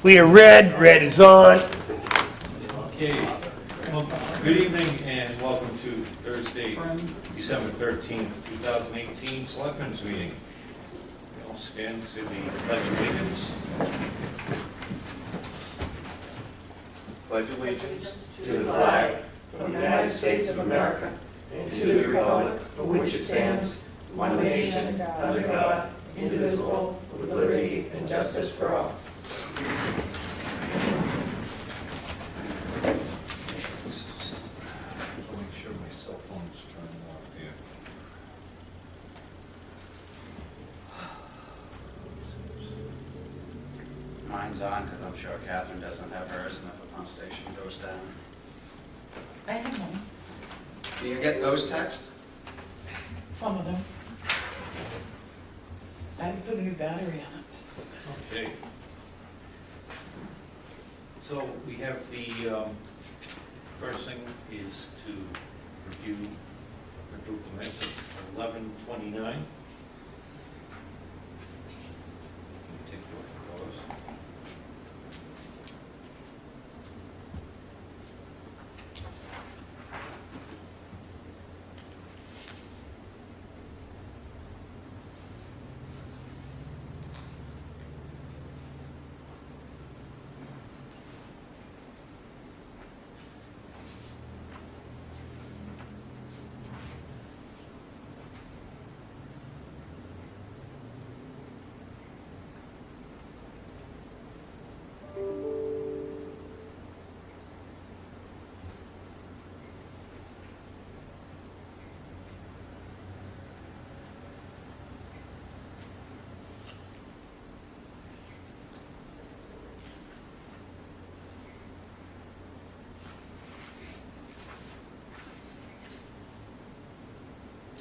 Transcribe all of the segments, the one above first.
We are red. Red is on. Okay. Well, good evening and welcome to Thursday, December 13th, 2018 Selectmen's meeting. We all stand to the Pledge of Allegiance. Pledge allegiance to the flag of the United States of America and to the republic for which it stands, one nation, under God, indivisible, with liberty and justice for all. I'll make sure my cell phone's turning off here. Mine's on because I'm sure Catherine doesn't have hers, and if the pump station goes down. I have one, Do you get those texts? some of them. I had to put a new battery on it. Okay. So we have the first thing is to review approve the minutes of 11/29. Take a look at those.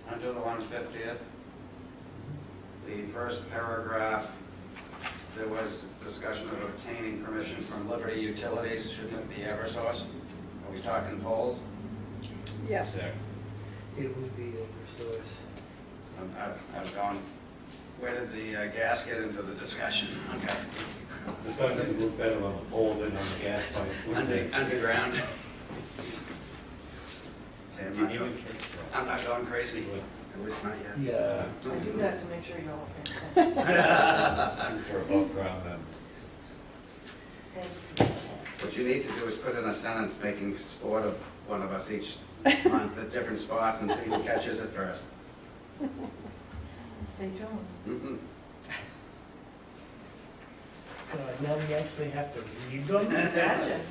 I'll do the 150th. The first paragraph, there was discussion of obtaining permission from Liberty Utilities. Shouldn't it be Eversource? Are we talking polls? Yes. There. It would be Eversource. I was going, where did the gas get into the discussion? Okay. The subject looked better on the pole than on the gas pipe. wouldn't it? Underground. Okay, Didn't even take I'm not going crazy. At least not yet. Yeah. I do that to make sure you all pay attention. that. For above ground then. Thank you. What you need to do is put in a sentence making sport of one of us each month at different spots and see who catches it first. Stay tuned. Mhm. Now we actually have to read them? Imagine.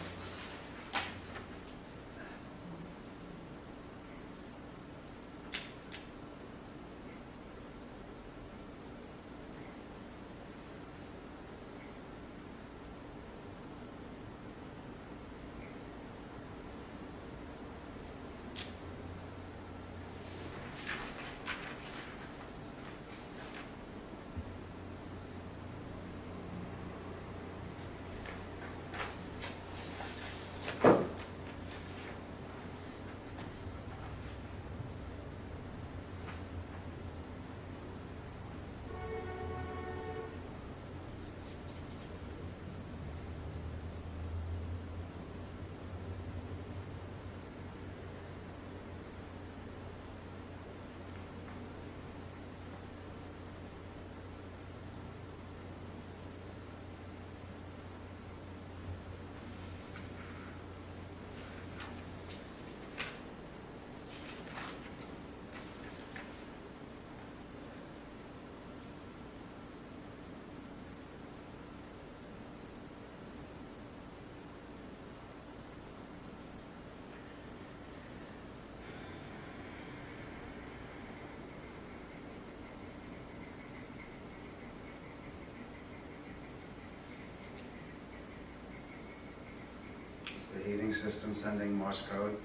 Is the heating system sending Morse code?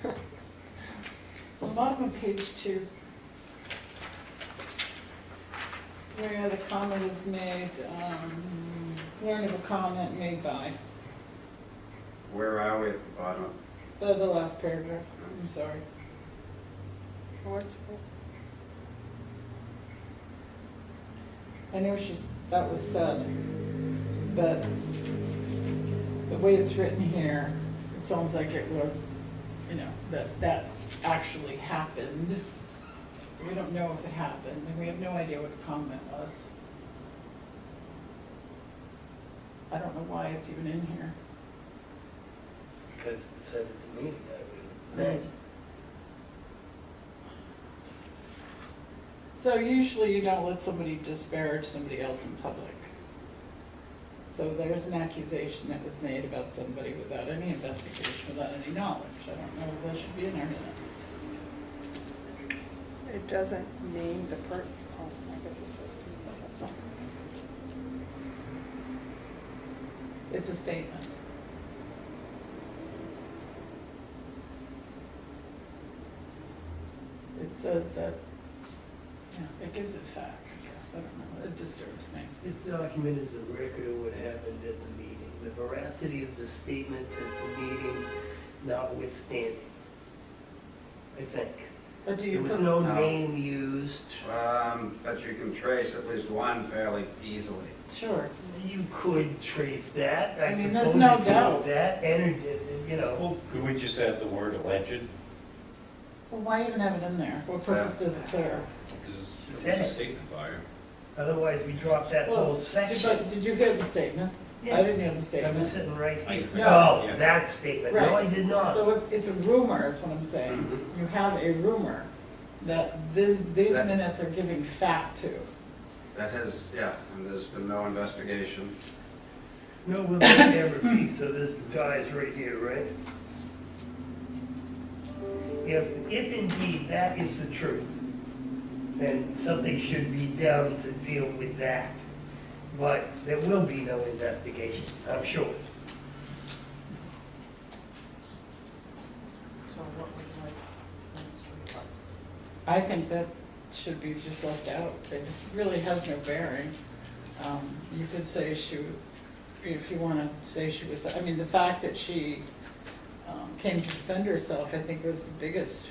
The bottom of page 2, where the comment is made, learn of a comment made by, Where are we at the bottom? the last paragraph, I'm sorry. What's, I know that was said. but the way it's written here, it sounds like it was, that actually happened. So we don't know if it happened, and we have no idea what the comment was. I don't know why it's even in here. Because it said at the meeting, I would imagine. So usually you don't let somebody disparage somebody else in public. So there's an accusation that was made about somebody without any investigation, without any knowledge. I don't know if that should be in our minutes. It doesn't name the oh, I guess it says something. It's a statement. It says that, it gives it fact, I guess. I don't know, it disturbs me. This document is a record of what happened at the meeting. The veracity of the statements at the meeting notwithstanding, I think. But do There you was put, no No. name used. But you can trace at least one fairly easily. sure, You could trace that, I I mean, suppose, there's no if you wrote doubt. that, and, Well, could we just add the word alleged? well, why even have it in there? What purpose does it serve? Because Said it's a it. statement buyer. otherwise we drop that whole Well, section. did you hear the statement? Yeah. I didn't hear the I've been statement. sitting right I here. agree. No, Yeah. that statement, no, I did not. So it's a rumor, is what I'm saying. Mhm. You have a rumor that these That- minutes are giving fact to. That has, and there's been no investigation. No, we'll never be, so this guy's right here, right? If indeed that is the truth, then something should be done to deal with that. But there will be no investigation, I'm sure. I think that should be just left out. It really has no bearing. You could say if you want to say she was, I mean, the fact that she came to defend herself, I think was the biggest,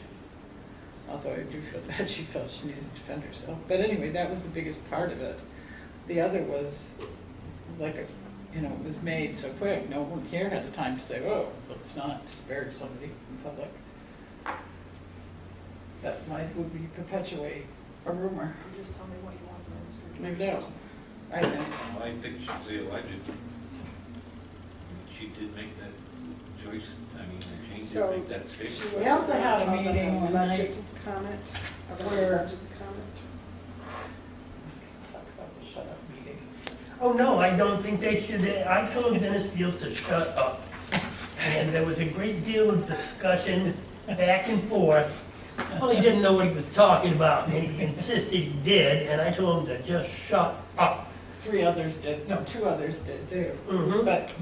although I do feel bad she felt she needed to defend herself. But anyway, that was the biggest part of it. The other was like it was made so quick, no one here had the time to say, oh, let's not disparage somebody in public. That would be perpetuate a rumor. Just tell me what you want. Maybe no. I know. Well, I think you should say alleged. She did make that choice, Jane So, did make that statement. We also had a meeting one night Budget comment, where- budget comment. Talk about the shut up meeting. Oh, no, I don't think they should, I told Dennis Fields to shut up. And there was a great deal of discussion back and forth. Well, he didn't know what he was talking about, and he insisted he did, and I told him to just shut up. 2 others did too. Mhm. But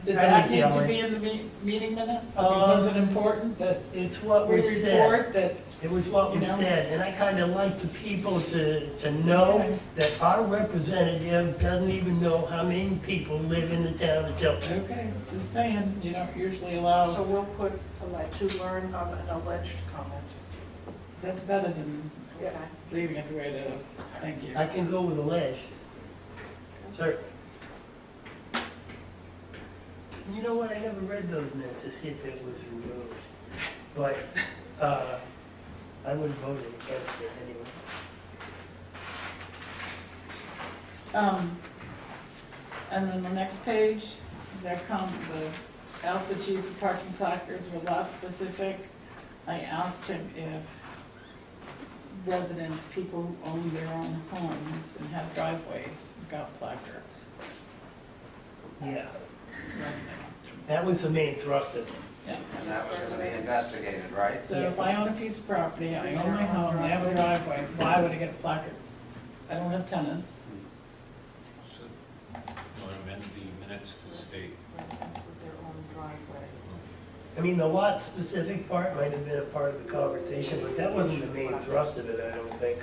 did I that was need to yelling. be in the meeting minutes? I mean, was it important that It's what we was said. report that, It was what was You know? said, and I kind of like the people to know that our representative doesn't even know how many people live in the town of Tilton. okay, just saying, you don't usually So allow, we'll put to learn of an alleged comment. that's better than Okay. leaving it the way it is. Thank you. I can go with a ledge. Certainly. You know what, I never read those minutes to see if it was removed, but I would have voted against it anyway. And then the next page, asked the chief if parking placards were lot specific. I asked him if residents, people who own their own homes and have driveways, got placards. Yeah, Residents. that was the main thrust of it. Yeah. And that was going to be investigated, right? So if I own a piece of property, I own my home, I have a driveway, why would I get a placard? I don't have tenants. So, you want to amend the minutes to state? With their own driveway. I mean, the lot-specific part might have been a part of the conversation, but that wasn't the main thrust of it, I don't think.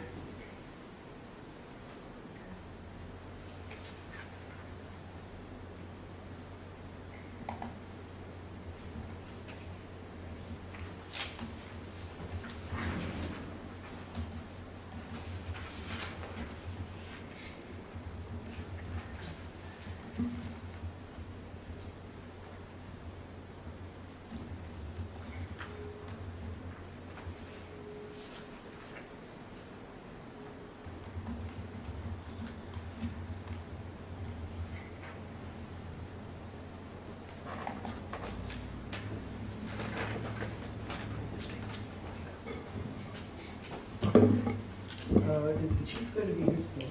Okay.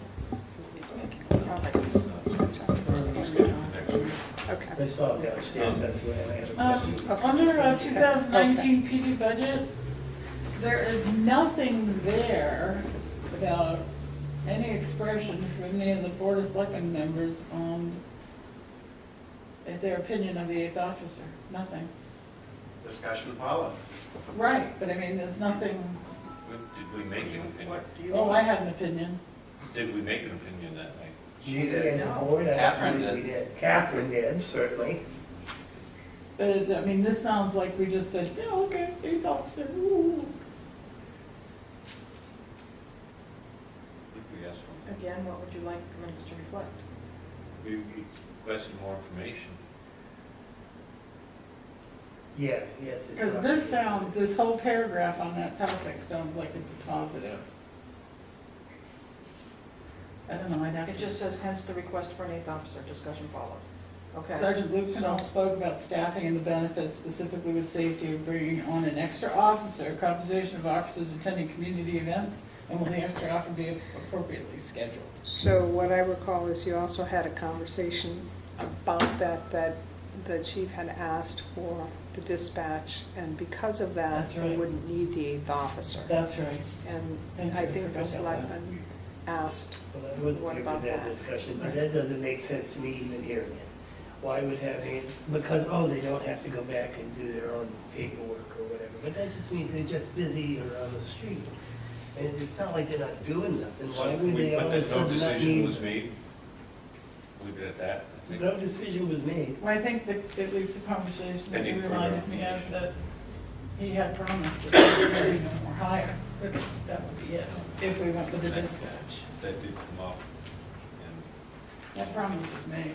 I saw it downstairs, that's why I had a question. Under 2019 PD budget, there is nothing there about any expression from any of the Board of Selectmen members on their opinion of the 8th officer. Nothing. Discussion followed. Right, but I mean, there's nothing, Did we make an opinion? oh, I had an opinion. Did we make an opinion that night? She As did. a board, I Catherine think did. we did. Catherine did, certainly. But, I mean, this sounds like we just said, yeah, okay, 8th officer, ooh. I think we asked for, Again, what would you like the minutes to reflect? we requested more information. Yeah, yes. it's Because right. this sounds, this whole paragraph on that topic sounds like it's a positive. I don't know, I'd have It to. just says hence the request for an 8th officer, discussion followed. Okay. Sergeant Luke spoke about staffing and the benefits, specifically with safety of bringing on an extra officer, compensation of officers attending community events, and will the extra officer be appropriately scheduled? So what I recall is you also had a conversation about that the chief had asked for the dispatch, and because of that, That's they right. wouldn't need the 8th officer. That's right. And Thank you, I I think the forgot about that. selectmen asked, Well, I wouldn't What give about for that that? discussion, but that doesn't make sense to me even hearing it. Why would having it, because, oh, they don't have to go back and do their own paperwork or whatever, but that just means they're just busy or on the street. And it's not like they're not doing nothing, why So would we they all put of a that no sudden not decision was need? made. Leave it at that. I think. No decision was made. Well, I think that at least the conversation that Pending you further reminded me of, information. that he had promised that there would be no more hire. That would be it, if we went with the dispatch. That did come up. And That promise was made.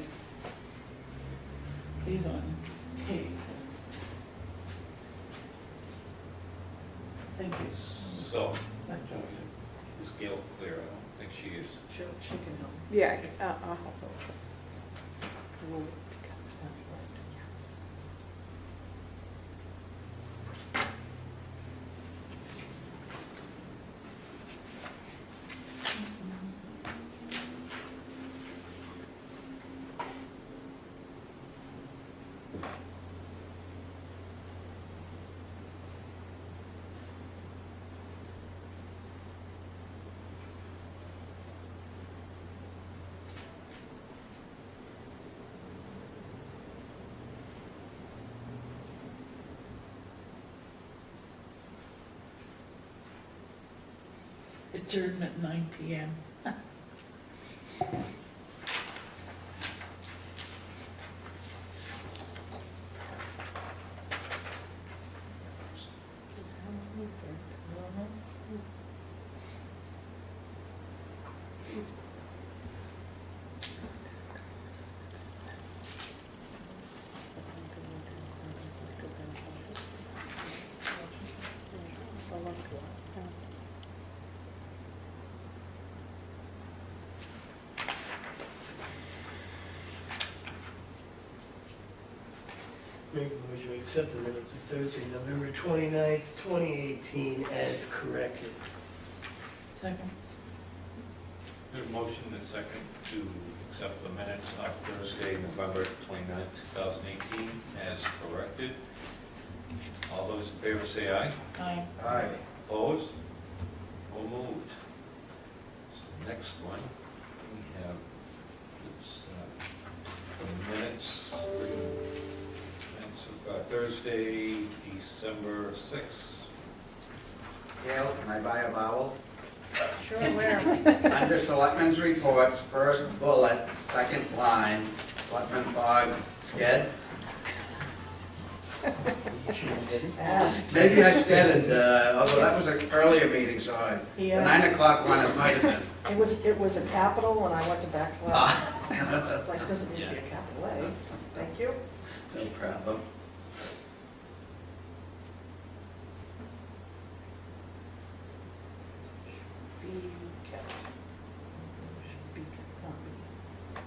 He's on tape. Thank you. so, That- is Gail clear? I don't think she is. She can help. yeah, I'll help her. Well, because that's right, yes. Adjournment 9 PM. Is that what we did? Make a motion to accept the minutes of Thursday, November 29th, 2018 as corrected. Second. There's a motion and a second to accept the minutes of Thursday, November 29th, 2018, as corrected. All those in favor say aye. Aye. Aye. Opposed? So moved. Next one, we have the minutes of Thursday, December 6th. Gail, can I buy a vowel? Sure, where? Under Selectmen's reports, first bullet, second line, Selectman Fogg, Sked. Maybe I skedded, although that was an earlier meeting, so the Yeah. 9 o'clock one, it might have been. It was a capital when I went to backslash. Ah. It's like, doesn't need to be a capital A. Thank you. No problem. Be kept. Should be kept, not be.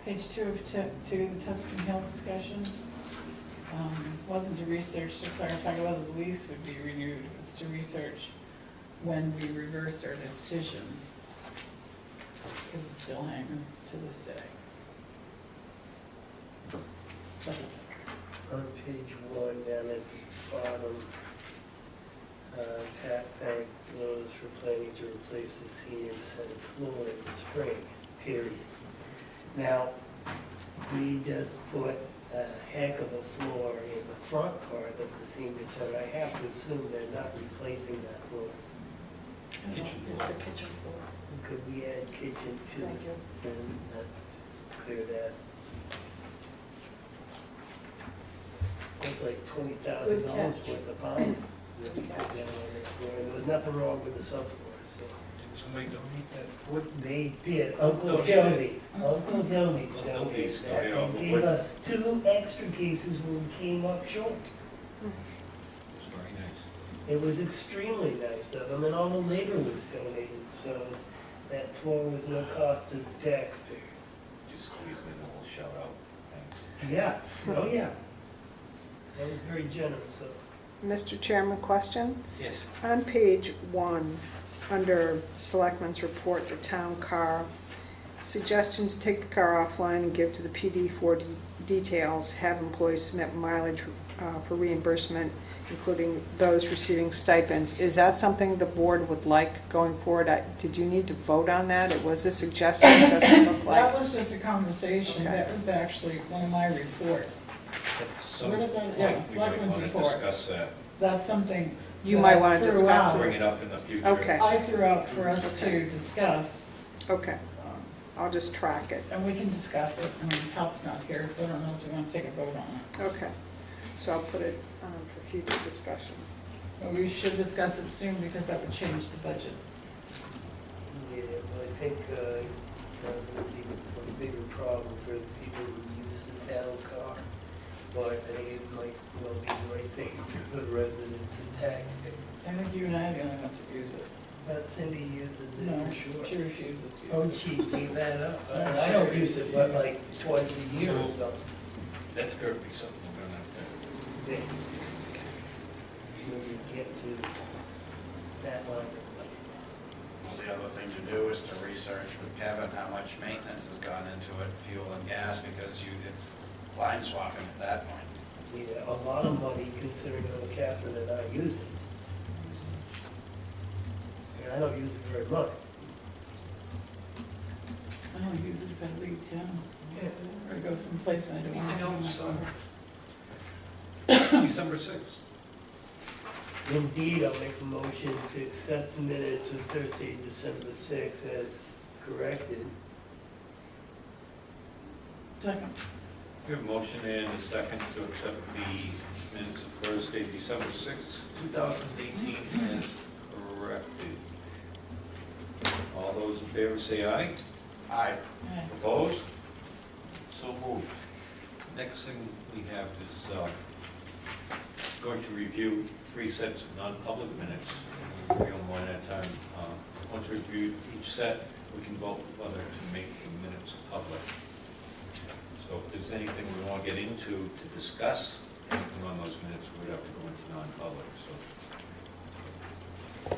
Page 2 of 2, the Tuscan Hill discussion. Wasn't to research to clarify whether the lease would be renewed, it was to research when we reversed our decision. Because it's still hanging to this day. But it's On page 1, down at the bottom, Pat thanked Lowe's for planning to replace the senior center floor in the spring, period. Now, we just put a heck of a floor in the front part of the senior center. I have to assume they're not replacing that floor. Kitchen There's the kitchen floor. Could we add kitchen to Thank you. and clear that? It's like $20,000 Good catch. worth of pine that we put down on that floor. And there was nothing wrong with the subfloor, so. Did somebody donate that? What they did, Uncle Oh, Hildy's donated Hildy's, that. oh, yeah. They gave us 2 extra cases when we came up short. It's very nice. It was extremely nice of them, and all the labor was donated, so that floor was no cost to the taxpayer. Just squeeze in a little shout out. Thanks. Yeah, oh yeah. That was very generous of them. Mr. Chairman, question? Yes. On page 1, under Selectmen's report, the town car, suggestion to take the car offline and give to the PD for details, have employees submit mileage for reimbursement, including those receiving stipends. Is that something the board would like going forward? Did you need to vote on that? It was a suggestion, it doesn't look That like. was just a conversation, Okay. that was actually one of my reports. At some Where did that- point, yeah, we might Selectmen's want to report. discuss that. That's something You that might I wanna threw discuss out. Bring it up in the future. Okay. I threw out for us to discuss, Okay, I'll just track it. and we can discuss it. I mean, Pat's not here, so I don't know if we want to take a vote on it. Okay, so I'll put it for future discussion. But we should discuss it soon because that would change the budget. Yeah, but I think that would be a bigger problem for the people who use the town car. But I think it might well be the right thing for the residents and taxpayers. I think you and I are the only ones that use it. But Cindy uses it No, for sure. she refuses to Oh, use it. gee, gave that up. I don't use it but like twice a year or so. That's got to be something we're going to have to. Yeah. When we get to that line. Well, the other thing to do is to research with Kevin how much maintenance has gone into it, fuel and gas, because it's line swapping at that point. Yeah, a lot of money considering how Catherine and I use it. And I don't use it very much. I only use it if I leave town. Yeah. Or go someplace I don't want to Anything go. else, December 6th. Indeed, I'll make a motion to accept the minutes of Thursday, December 6th as corrected. Second. We have a motion and a second to accept the minutes of Thursday, December 6th, 2018 as corrected. All those in favor say aye. Aye. Aye. Opposed? So moved. Next thing we have is going to review 3 sets of non-public minutes. We don't one at a time. Once we review each set, we can vote whether to make the minutes public. So if there's anything we want to get into to discuss, anything on those minutes, we'd have to go into non-public, so.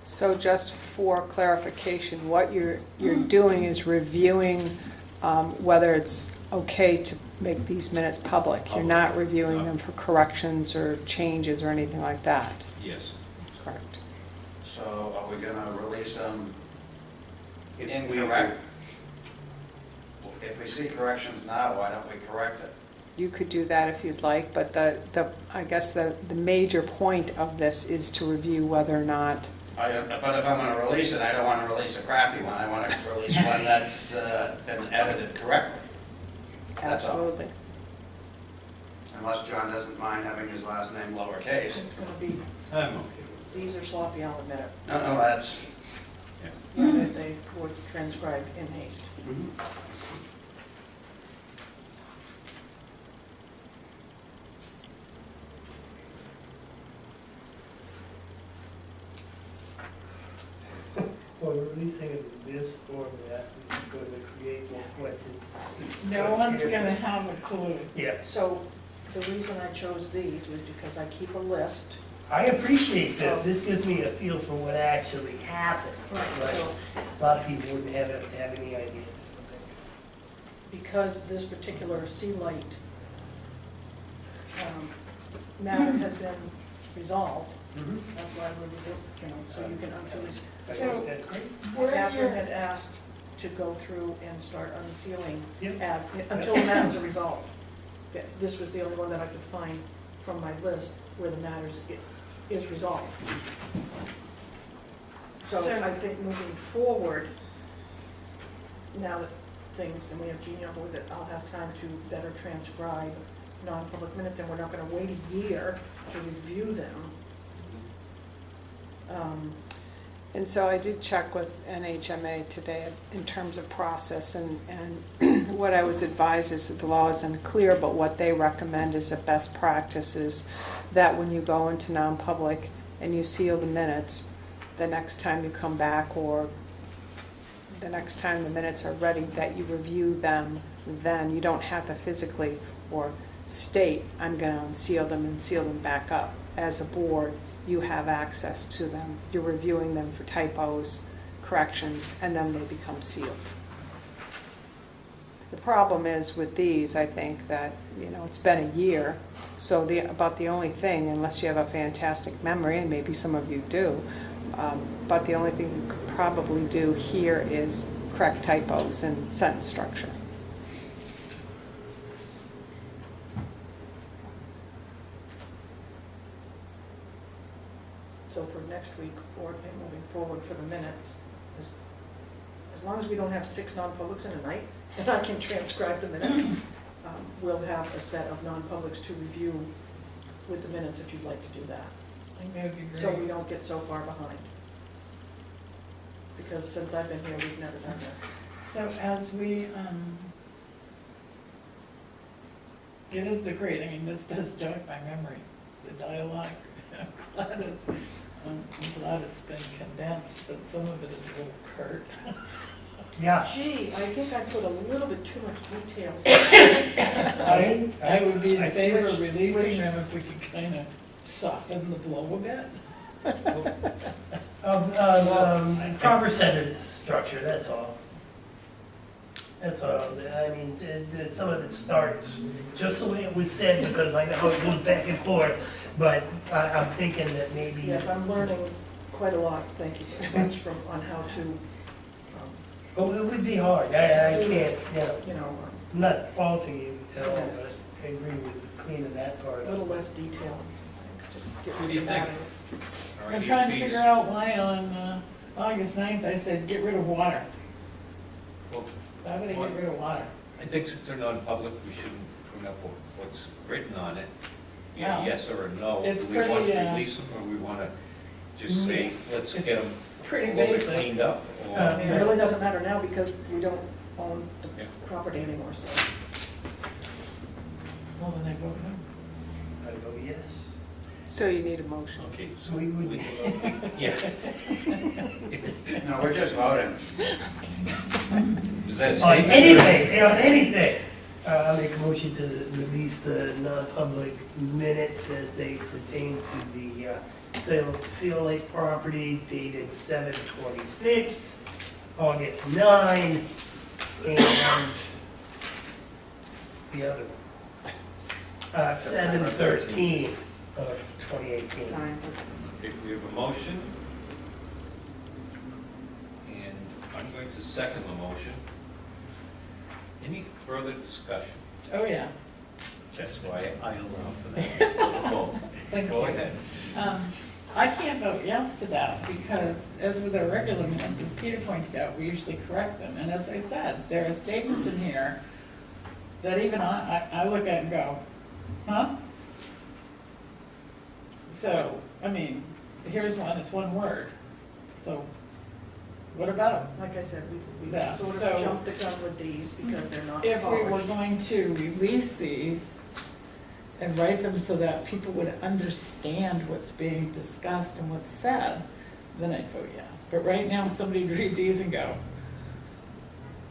So just for clarification, what you're doing is reviewing whether it's okay to make these minutes public. You're not reviewing them for corrections or changes or anything like that. Yes. Correct. So are we gonna release them If we- incorrect? If we see corrections now, why don't we correct it? You could do that if you'd like, but I guess the major point of this is to review whether or not, But if I'm gonna release it, I don't wanna release a crappy one, I wanna release one that's been edited correctly. That's all. absolutely. Unless John doesn't mind having his last name lowercase. It's gonna be, I'm okay with these are sloppy, I'll admit it. No, that's, it. Yeah, they were transcribed in haste. Well, releasing it in this format, we what's it? No one's gonna have a clue. Yeah, So the reason I chose these was because I keep a list. I appreciate this. This gives me a feel for what actually happened. Right? So A lot of people wouldn't have any idea. because this particular sea light matter has been resolved, Mhm. that's why we're, so you can unseal these. I So- think that's great. Where Catherine you're, had asked to go through and start unsealing Yep. until the matters are resolved. This was the only one that I could find from my list where the matters is resolved. So So- I think moving forward, now that things, and we have Jeannie on board, that I'll have time to better transcribe non-public minutes, and we're not gonna wait a year to review them. And so I did check with NHMA today in terms of process, and what I was advised is that the law is unclear, but what they recommend is a best practice is that when you go into non-public and you seal the minutes, the next time you come back or the next time the minutes are ready, that you review them then. You don't have to physically or state, I'm going to unseal them and seal them back up. As a board, you have access to them. You're reviewing them for typos, corrections, and then they become sealed. The problem is with these, I think that, it's been a year, so about the only thing, unless you have a fantastic memory, and maybe some of you do, but the only thing you could probably do here is correct typos and sentence structure. So for next week, or and moving forward for the minutes, as long as we don't have 6 non-publics in a night, and I can transcribe the minutes, we'll have a set of non-publics to review with the minutes if you'd like to do that. I think that would be great. So we don't get so far behind. Because since I've been here, we've never done this. So as we, it is the great, this does jog my memory, the dialogue. I'm glad it's been condensed, but some of it is a little curt. Yeah. Gee, I think I put a little bit too much details. I would be in favor of Which- releasing them if we could kind of soften the blow a bit. Proper sentence structure, that's all. That's all. Some of it starts just the way it was said, because I know it goes back and forth, but I'm thinking that maybe. Yes, I'm learning quite a lot, thank you very much, on how to, Oh, it would be hard. I can't, I'm not faulting you at all, but I agree with cleaning that part a little up. less detail and some things, just get What do rid you of think? that. All right, I'm your trying to fees. figure out why on August 9th I said, get rid of water. Well, Why would they get rid of water? I think since they're non-public, we shouldn't bring up what's written on it. No. Yes or a no. It's Do we want pretty, to release them, or we want to just say, It's- let's it's get them Pretty a little bit basic. cleaned up? Or- I mean, it really doesn't matter now because we don't own the Yeah. property anymore, so. Well, then I vote no. I go, yes. So you need a motion. Okay, so We would. yeah. No, we're just voting. Is that On statement? anything, on anything. I'll make a motion to release the non-public minutes as they pertain to the sale of Seal Lake property dated 7/26, August 9, and the other one, 7/13 of 2018. Okay, we have a motion. And I'm going to second the motion. Any further discussion? Oh, yeah. That's why I allow for that. Vote. Thank Go you. ahead. I can't vote yes to that because, as with our regular minutes, as Peter pointed out, we usually correct them. And as I said, there are statements in here that even I look at and go, huh? So, here's one, it's one word. So, what about Like I said, we Yeah, sort of so- jumped the gun with these because they're not if we were polished. going to release these and write them so that people would understand what's being discussed and what's said, then I'd vote yes. But right now, somebody would read these and go,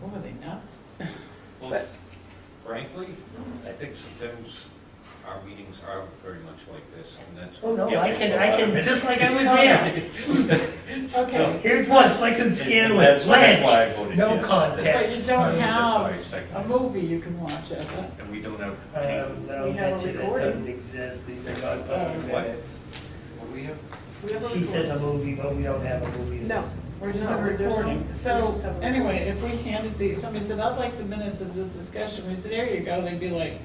oh, are they nuts? Well, But- frankly, I think sometimes our meetings are very much like this, and that's. Oh, no, Yeah, I can, just like I was there. Okay, Here's one, select and scan with That's why I Blanche, voted no yes. context. but you don't That's have why I seconded a it. movie you can watch of it. And we don't have any, No, We have a that's it, that recording. doesn't exist, these are non-public What? minutes. what do we have? We have a She says a recording. movie, but we don't have a movie. No, We're just No, a there's no- recording. we So, just have a anyway, if we handed these, somebody said, I'd like the minutes of this discussion, we said, there you go, they'd be like,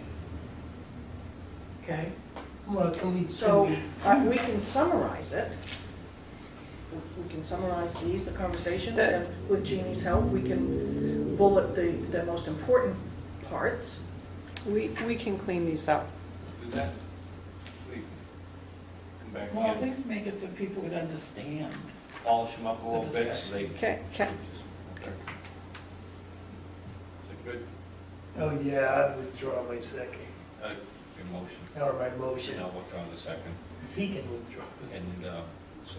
okay. Well, can we? So, we can summarize it. We can summarize these, the conversations, and with Jeannie's help, we can bullet the most important parts. we can clean these up. Do that? We come back Well, at again, least make it so people would understand. polish them up a little bit so they. Okay, okay. Okay. Is it good? Oh, yeah, I withdraw my second, Your motion, or my motion. and I'll look on the second, He can withdraw. and, so,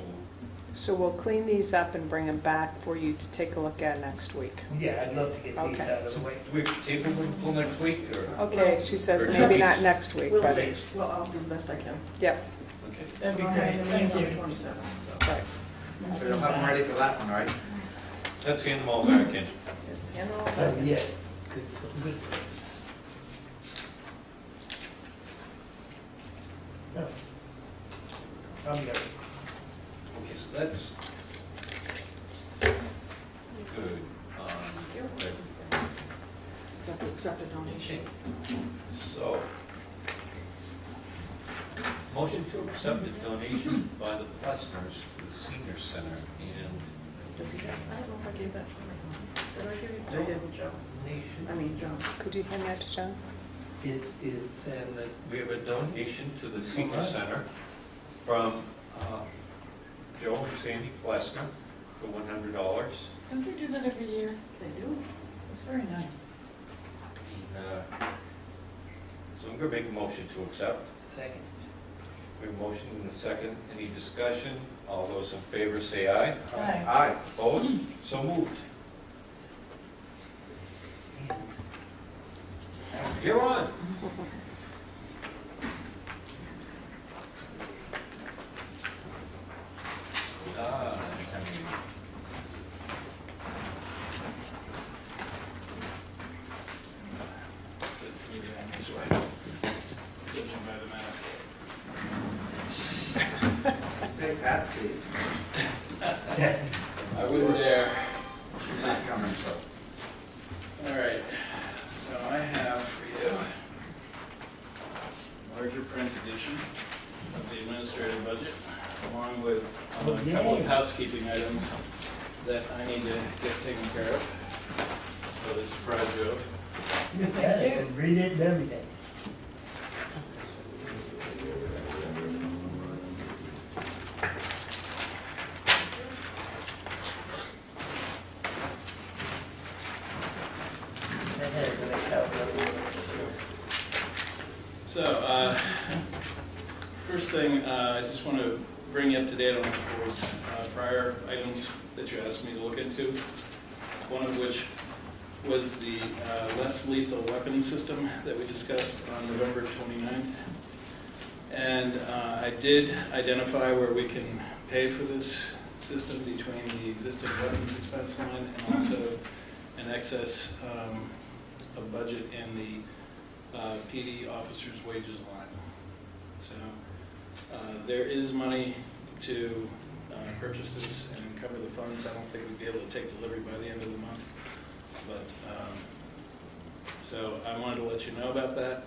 So we'll clean these up and bring them back for you to take a look at next week. Yeah, I'd love to get these Okay. out of the way. do we table them until next week, or? Okay, she says Or maybe two not weeks. next week, We'll but, see. Well, I'll do the best I can. yep, Okay. That'd be I'll great, have them thank on the you. 27th, so. right. So you'll have them ready for that one, right? Let's hand them all back in. Yes, hand it all Oh, back. yeah. Good. No. I'm good. Okay, so that's good on everything. Just have to accept a donation. So, motion to accept the donation by the Plessners to the senior center and Does he have, I don't know if I gave that to him. Did I give you? I didn't, Joe. donation. I mean, John. Could you hand that to John? And that we have a donation to the senior center from Joe and Sandy Plessner for $100. Don't they do that every year? They do. It's very nice. So I'm going to make a motion to accept. Second. We have a motion and a second. Any discussion? All those in favor say aye. Aye. Aye. Opposed? So moved. You're on. Take Pat's seat. I wouldn't dare. She's not coming, so. All right, so I have for you larger print edition of the administrative budget, along with a couple of housekeeping items that I need to get taken care of. So this surprise you of. You got it, and read it and everything. That has an account number. So, first thing, I just want to bring you up to date on a couple of prior items that you asked me to look into. One of which was the less lethal weapon system that we discussed on November 29th. And I did identify where we can pay for this system between the existing weapons expense line and also an excess of budget in the PD officers' wages line. So there is money to purchase this and cover the funds. I don't think we'd be able to take delivery by the end of the month. But, so I wanted to let you know about that.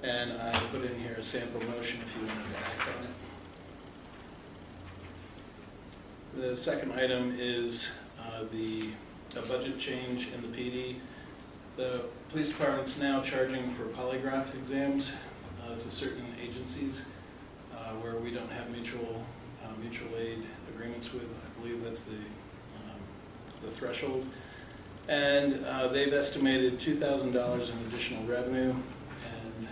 And I put in here a sample motion if you wanted to act on it. The second item is a budget change in the PD. The police department's now charging for polygraph exams to certain agencies where we don't have mutual aid agreements with. I believe that's the threshold. And they've estimated $2,000 in additional revenue, and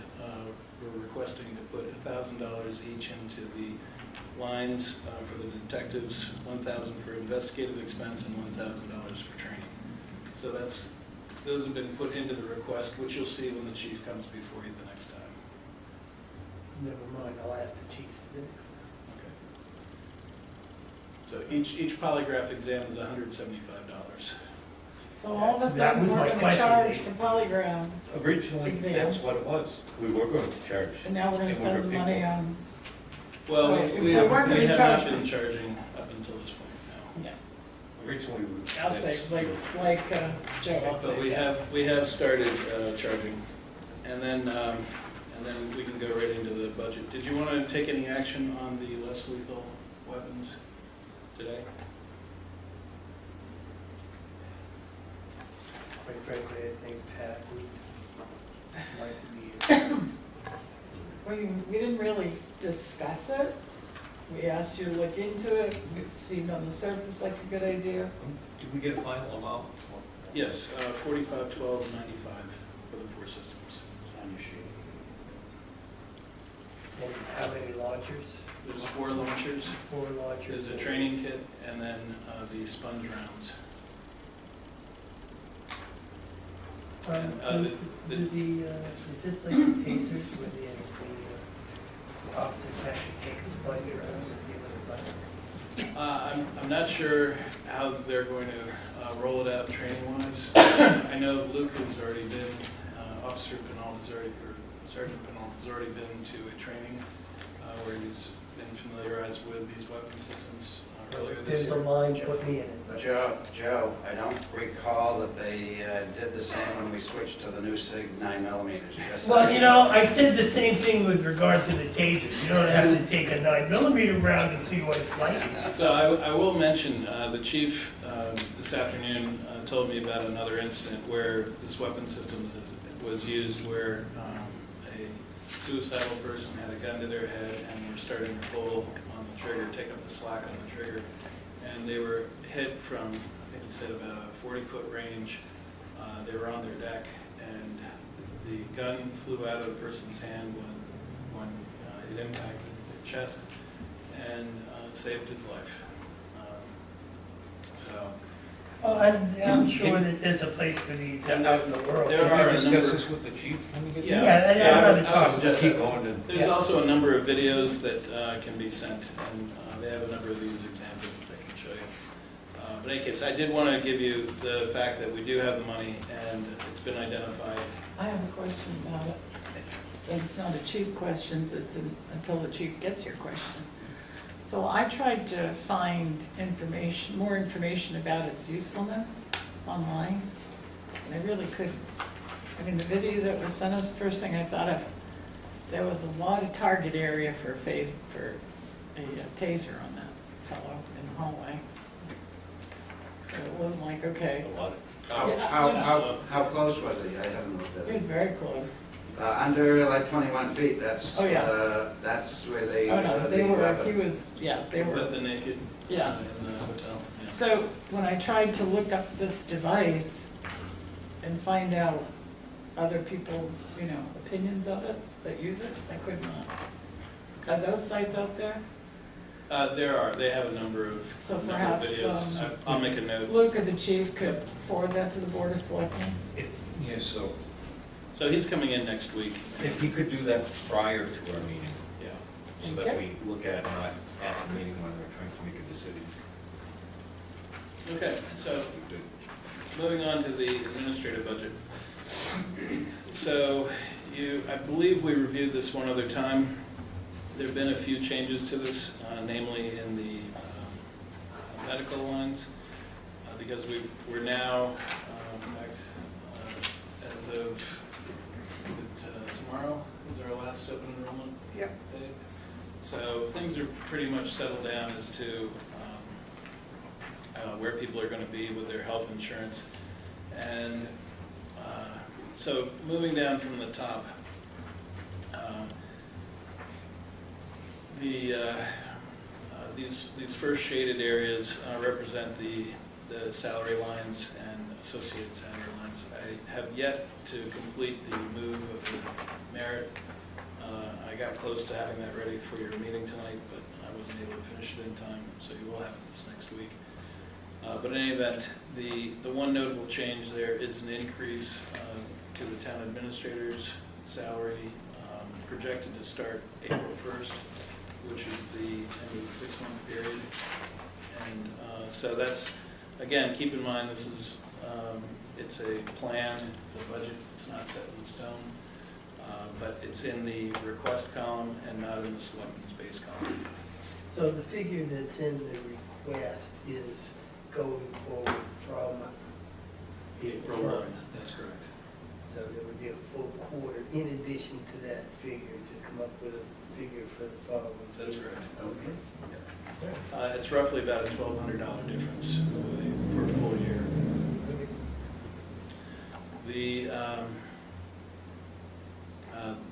we're requesting to put $1,000 each into the lines for the detectives, $1,000 for investigative expense, and $1,000 for training. So that's those have been put into the request, which you'll see when the chief comes before you the next time. Never mind, I'll ask the chief next. So each polygraph exam is $175. So all of a That sudden, was we're my gonna question. charge the polygraph, Originally, that's Exams. what it was. We were going to charge. and now we're gonna And we spend were the money people. on, Well, Right, we we have weren't gonna not charge been them. charging up until this point, yeah, Originally, we. I'll say, Joe, I'll no. say. But we have started charging, and then we can go right into the budget. Did you want to take any action on the less lethal weapons today? Quite frankly, I think Pat would like to be. We didn't really discuss it. We asked you to look into it. It seemed on the surface like a good idea. Did we get a final amount? Yes, 45, 12, 95 for the 4 systems. On your sheet. And how many launchers? There's 4 launchers, 4 launchers. there's a training kit, and then the sponge rounds. And, Is this like the tasers where the officers have to take a sponge around to see what it's like? I'm not sure how they're going to roll it out training-wise. I know Luke has already been, Officer Penalt has already, or Sergeant Penalt has already been to a training where he's been familiarized with these weapon systems earlier this There's a year. line, put me in it. Joe, I don't recall that they did the same when we switched to the new SIG 9mm. Just Well, saying. you know, I said the same thing with regard to the tasers. You don't have to take a 9mm round to see what it's like. So I will mention, the chief this afternoon told me about another incident where this weapon system was used where a suicidal person had a gun to their head and were starting to pull on the trigger, take up the slack on the trigger. And they were hit from, I think he said, about a 40-foot range. They were on their deck, and the gun flew out of the person's hand when it impacted the chest and saved his life. So Well, I'm sure that there's a place for these out in the world. There Can are we a discuss number- this with the chief when we get Yeah. there? Yeah, I I'm would not suggest Keep that. going and. There's also a number of videos that can be sent, and they have a number of these examples that they can show you. But in any case, I did want to give you the fact that we do have the money, and it's been identified. I have a question about it. It's not a chief question, until the chief gets your question. So I tried to find more information about its usefulness online, and I really couldn't. I mean, the video that was sent us, first thing I thought of, there was a lot of target area for a taser on that fellow in the hallway. So it wasn't like, okay, A lot. How close was he? I haven't looked at it was it. very close. Under like 21 feet, that's, Oh, yeah. that's where they. Oh, no, they the were, weapon. he was, yeah, they Is were. that the naked? Yeah. In the hotel? Yeah. So when I tried to look up this device and find out other people's, opinions of it that use it, I could not. Are those sites out there? There are. They have a number of So number of perhaps, videos. I'll make a note. Luke or the chief could forward that to the Board of Selectmen? Yes, so So he's coming in next week. if he could do that prior to our meeting, Yeah. so that we look at it not at the meeting when we're trying to make a decision. Okay, so moving on to the administrative budget. So I believe we reviewed this one other time. There have been a few changes to this, namely in the medical lines, because we're now, in fact, as of tomorrow is our last open enrollment Yep. day. So things are pretty much settled down as to where people are going to be with their health insurance. And so moving down from the top, these first shaded areas represent the salary lines and associated salary lines. I have yet to complete the move of the merit. I got close to having that ready for your meeting tonight, but I wasn't able to finish it in time, so you will have it this next week. But in any event, the one notable change there is an increase to the town administrator's salary, projected to start April 1st, which is the end of the 6-month period. And so that's, again, keep in mind, this is, it's a plan, it's a budget, it's not set in stone, but it's in the request column and not in the selectmen's base column. So the figure that's in the request is going forward from April April 1st, 1st. that's correct. So there would be a full quarter in addition to that figure to come up with a figure for the following. That's correct. Okay. It's roughly about a $1,200 difference for a full year.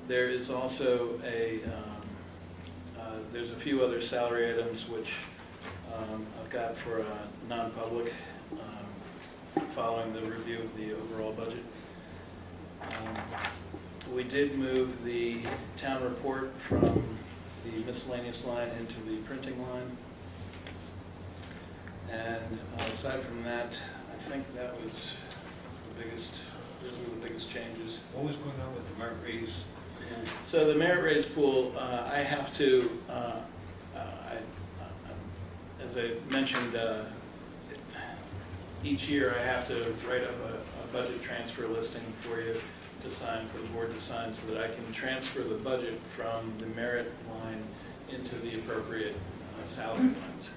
There is also there's a few other salary items which I've got for a non-public following the review of the overall budget. We did move the town report from the miscellaneous line into the printing line. And aside from that, I think that was those were the biggest changes. What was going on with the merit raise? So the merit raise pool, I have to, as I mentioned, each year I have to write up a budget transfer listing for you to sign, for the board to sign, so that I can transfer the budget from the merit line into the appropriate salary lines.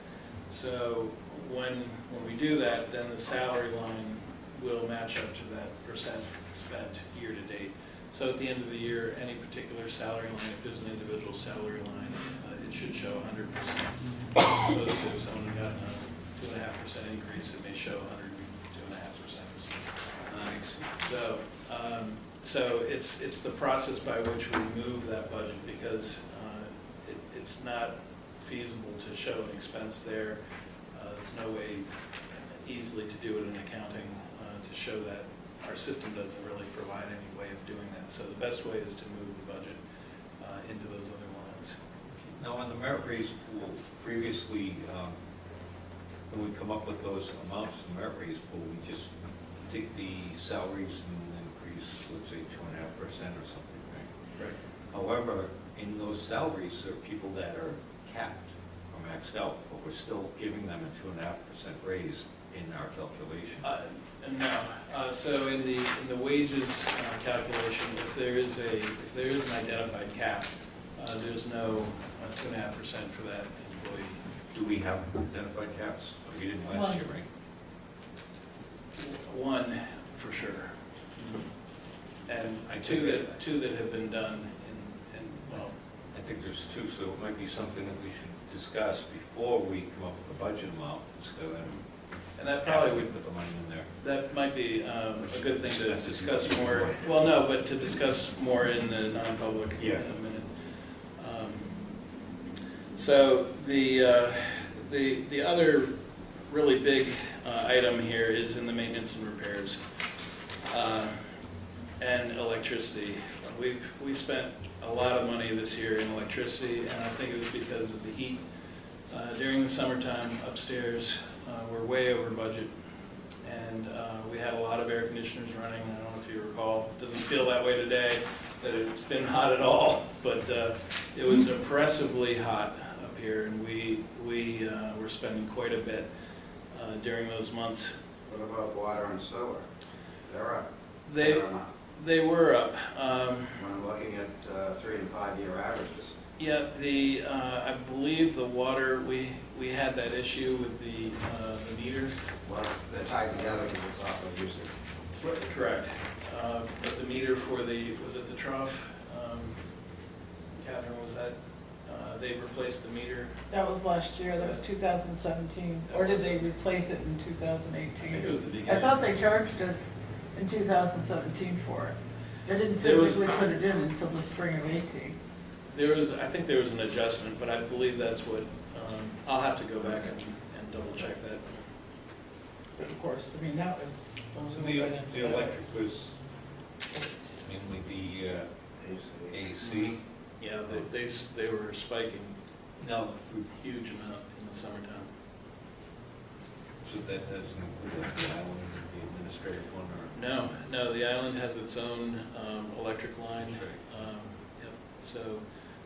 So when we do that, then the salary line will match up to that percent spent year to date. So at the end of the year, any particular salary line, if there's an individual salary line, it should show 100%. As opposed to if someone got a 2.5% increase, it may show 102.5% or something. Nice. So it's the process by which we move that budget, because it's not feasible to show an expense there. There's no way easily to do it in accounting to show that. Our system doesn't really provide any way of doing that. So the best way is to move the budget into those other lines. Now, on the merit raise pool, previously, when we come up with those amounts in the merit raise pool, we just take the salaries and increase, let's say, 2.5% or something, right? Right. However, in those salaries, there are people that are capped or maxed out, but we're still giving them a 2.5% raise in our calculation. No. So in the wages calculation, if there is an identified cap, there's no 2.5% for that employee. Do we have identified caps? We didn't last year, right? One, for sure. And I two think that have been done in well, I think there's two, so it might be something that we should discuss before we come up with a budget amount, so then and that probably would, put the money in there. that might be a good thing to discuss more. Well, no, but to discuss more in the non-public in Yeah. a minute. So the other really big item here is in the maintenance and repairs and electricity. We spent a lot of money this year in electricity, and I think it was because of the heat. During the summertime upstairs, we're way over budget, and we had a lot of air conditioners running. I don't know if you recall. It doesn't feel that way today, that it's been hot at all, but it was oppressively hot up here, and we were spending quite a bit during those months. What about water and sewer? They're up. They They're not. they were up. When I'm looking at 3 and 5 year averages. Yeah, I believe the water, we had that issue with the meter. Well, they're tied together because it's off of usage. Correct. But the meter for was it the trough? Catherine, was that, they replaced the meter? That was last year, that was 2017, or did they replace it in 2018? I think it was the beginning. I thought they charged us in 2017 for it. They didn't There was- physically put it in until the spring of 18. I think there was an adjustment, but I believe that's what, I'll have to go back and double check that. But of course, I mean, that was. So the electric was mainly the AC. Yeah, they were spiking Now, a huge amount in the summertime. So that doesn't include the island, the administrative one, or? No, the island has its own electric line. That's right. Yep. So,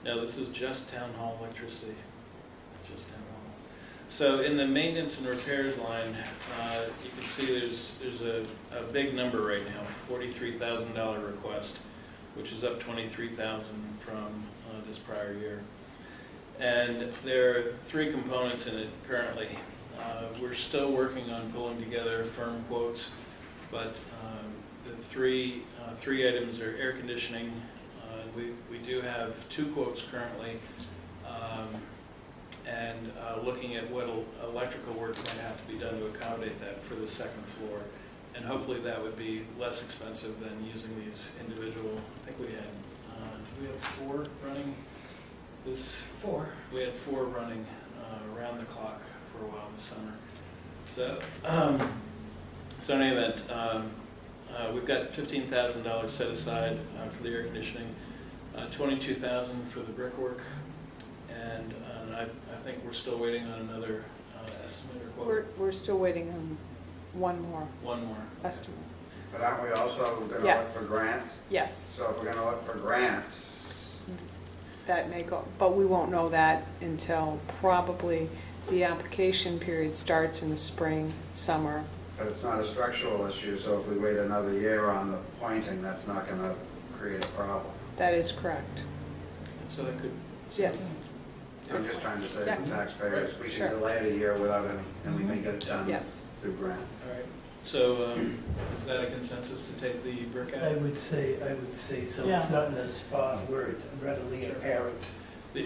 no, this is just town hall electricity, just town hall. So in the maintenance and repairs line, you can see there's a big number right now, $43,000 request, which is up $23,000 from this prior year. And there are three components in it currently. We're still working on pulling together firm quotes, but the three items are air conditioning. We do have 2 quotes currently, and looking at what electrical work might have to be done to accommodate that for the second floor. And hopefully that would be less expensive than using these individual, I think we had, did we have 4 running this? 4. We had 4 running around the clock for a while this summer. So, so in any event, we've got $15,000 set aside for the air conditioning, $22,000 for the brickwork, and I think we're still waiting on another estimate or quote. We're still waiting on one more One more. estimate. But aren't we also going to look Yes. for grants? Yes, So if we're going to look for grants, that may go, but we won't know that until probably the application period starts in the spring, summer. but it's not a structural issue, so if we wait another year on the pointing, that's not going to create a problem. That is correct. So that could. Yes. I'm just trying to say to Yeah. the taxpayers, we Sure. can delay it a year without any, and we may get it done Yes. through grant. All right. So is that a consensus to take the brick I out? would say so. Yeah. It's not in a spot where it's readily apparent. Did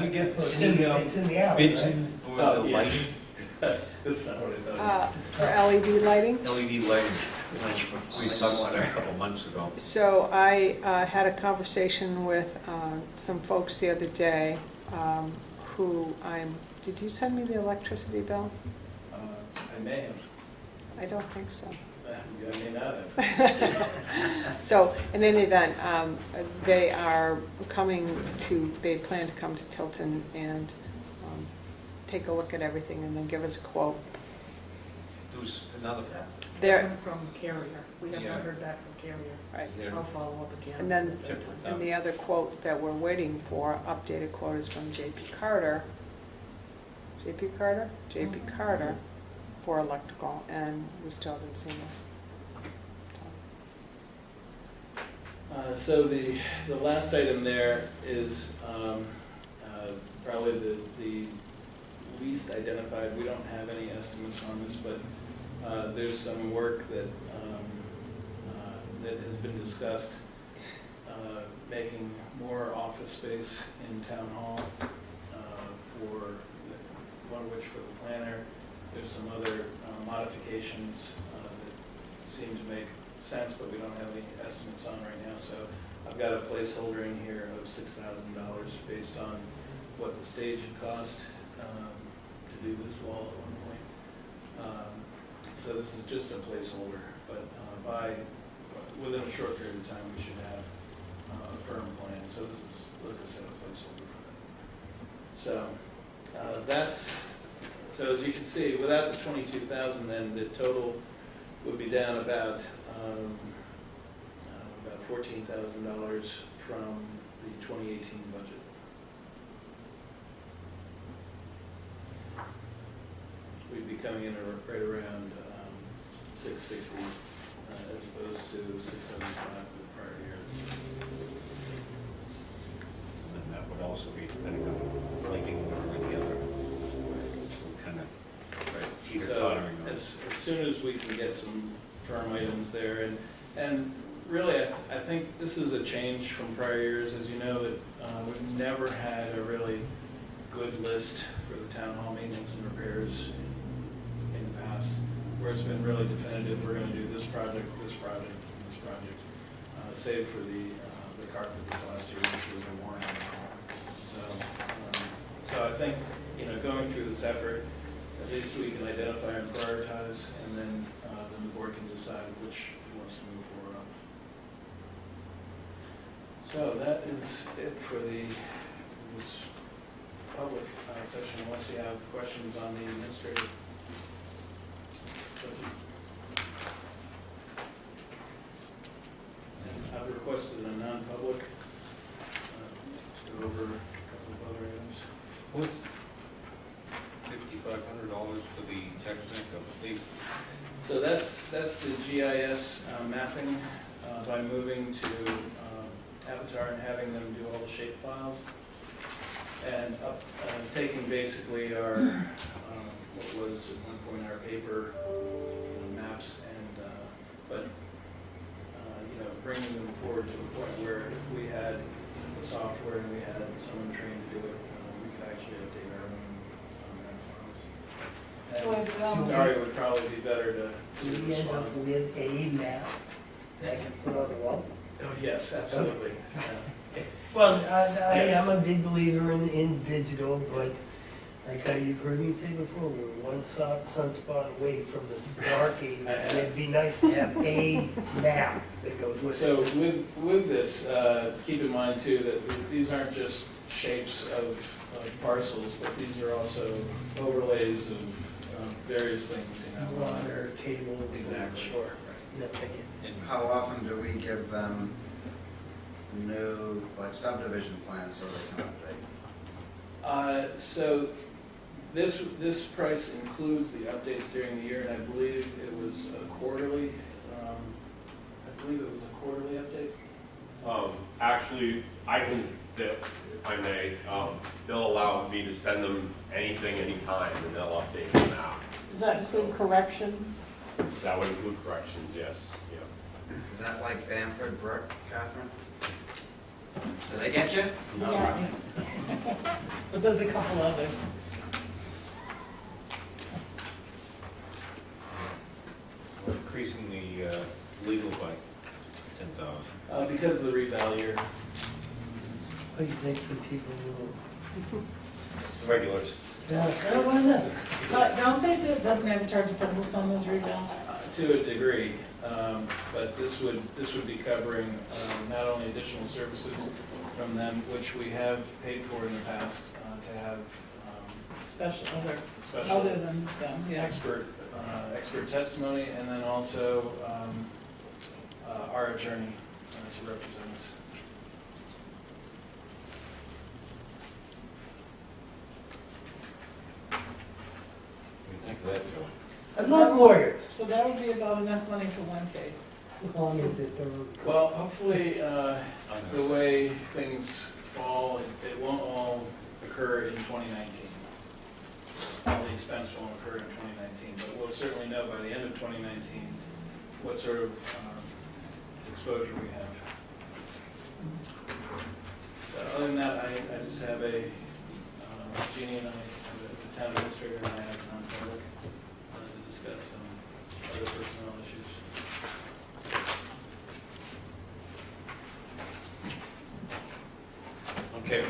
we get It's in the alley, bids right? in for Oh, the yes. lighting, That's not what I thought. For LED lighting? LED lighting? We talked about it a couple months ago. So I had a conversation with some folks the other day did you send me the electricity bill? I may have. I don't think so. I may not have. So in any event, they are they plan to come to Tilton and take a look at everything and then give us a quote. There was another, There, From Carrier. We have Yeah. not heard back from Carrier. right. yeah, I'll follow up again. And then, and the other quote that we're waiting for, updated quote, is from J.P. Carter. J.P. Carter? J.P. Carter for electrical, and we still haven't seen it. So the last item there is probably the least identified. We don't have any estimates on this, but there's some work that that has been discussed, making more office space in town hall one of which for the planner. There's some other modifications that seem to make sense, but we don't have any estimates on right now. So I've got a placeholder in here of $6,000 based on what the stage had cost to do this wall at one point. So this is just a placeholder, but within a short period of time, we should have a firm plan. So this is, as I said, a placeholder for that. So so as you can see, without the 22,000, then the total would be down about $14,000 from the 2018 budget. We'd be coming in right around 660 as opposed to 675 for the prior year. and that would also be depending on lighting or the other, kind of teeter-tottering. on- As soon as we can get some firm items there, and really, I think this is a change from prior years. As you know, that we've never had a really good list for the town hall maintenance and repairs in the past, where it's been really definitive. We're going to do this project, this project, and this project, save for the carpet this last year, which was a warning. So I think, going through this effort, at least we can identify and prioritize, and then the board can decide which it wants to move forward on. So that is it for this public section, unless you have questions on the administrative. And I've requested a non-public to go over a couple of other items. What's $5,500 for the technical update? So that's the GIS mapping by moving to Avatar and having them do all the shape files. And taking basically our, what was at one point our paper maps and, but, bringing them forward to a point where if we had the software and we had someone trained to do it, we could actually update our own map files. And Daria would probably be better to Do we end up respond. with a map that can put on the wall? Oh, yes, absolutely. Well, I Yes. am a big believer in digital, but like you've heard me say before, we're one sunspot away from this dark ages. And it'd be nice to have a map that goes with So it. with this, keep in mind too, that these aren't just shapes of parcels, but these are also overlays of various things, Water, tables. Exactly. Sure. Yeah, thank you. And How often do we give them new, like subdivision plans so they can update? So this price includes the updates during the year, and I believe it was a quarterly, update. Actually, I can, if I may, they'll allow me to send them anything, anytime, and they'll update them now. Does that include corrections? That would include corrections, yes, yeah. Is that like Bamford Brook, Catherine? Did they get you? Yeah. But there's a couple others. we're increasing the legal by 10,000. Because of the revalue. What do you think the people will? Regulars. Yeah, why not? But don't they do, doesn't have to charge a federal sum those rebound? To a degree, but this would be covering not only additional services from them, which we have paid for in the past, to have Special, special other than them, yeah. expert testimony, and then also our attorney to represent us. What do you think of that, Joe? I love lawyers, So that would be about enough money for one case. as long as it Well, hopefully, the way things fall, it won't all occur in 2019. All the expense won't occur in 2019, but we'll certainly know by the end of 2019 what sort of exposure we have. So other than that, I just have Jeannie and I, the town administrator and I have non-public to discuss some other personnel issues. Okay,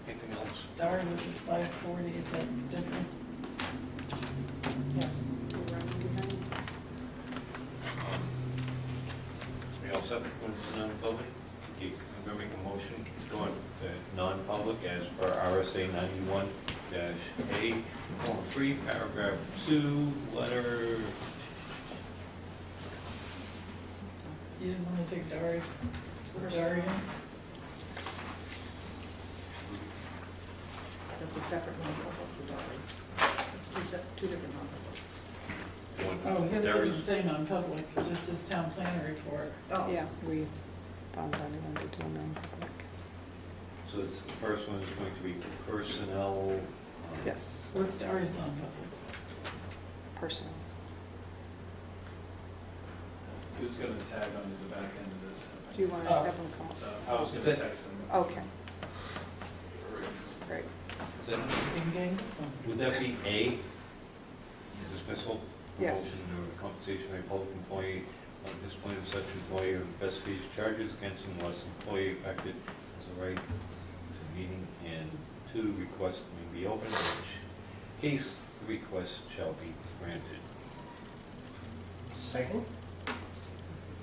anything else? Daria was at 540, is that different? Yes. We all set with non-public? I'm going to make a motion to go on non-public as per RSA 91-A, Form 3, paragraph 2, letter. You didn't want to take Daria? Daria? That's a separate non-public for Daria. It's two different non-public. Oh, his There doesn't is- say non-public, it just says town planner report. Oh. Yeah, we found that we wanted to do a non-public. So this, the first one is going to be personnel. Yes, What's Daria's non-public? personal. He was going to tag onto the back end of this. Do you want to Oh. have them call? So I was going to text him. Okay, great. Is that- Bing bing? Would that be A, dismissal? Yes. Promotion or compensation by a public employee, discipline of such employee or investigation charges against him unless employee affected has a right to meeting, and 2, request may be open, in which case the request shall be granted. Second?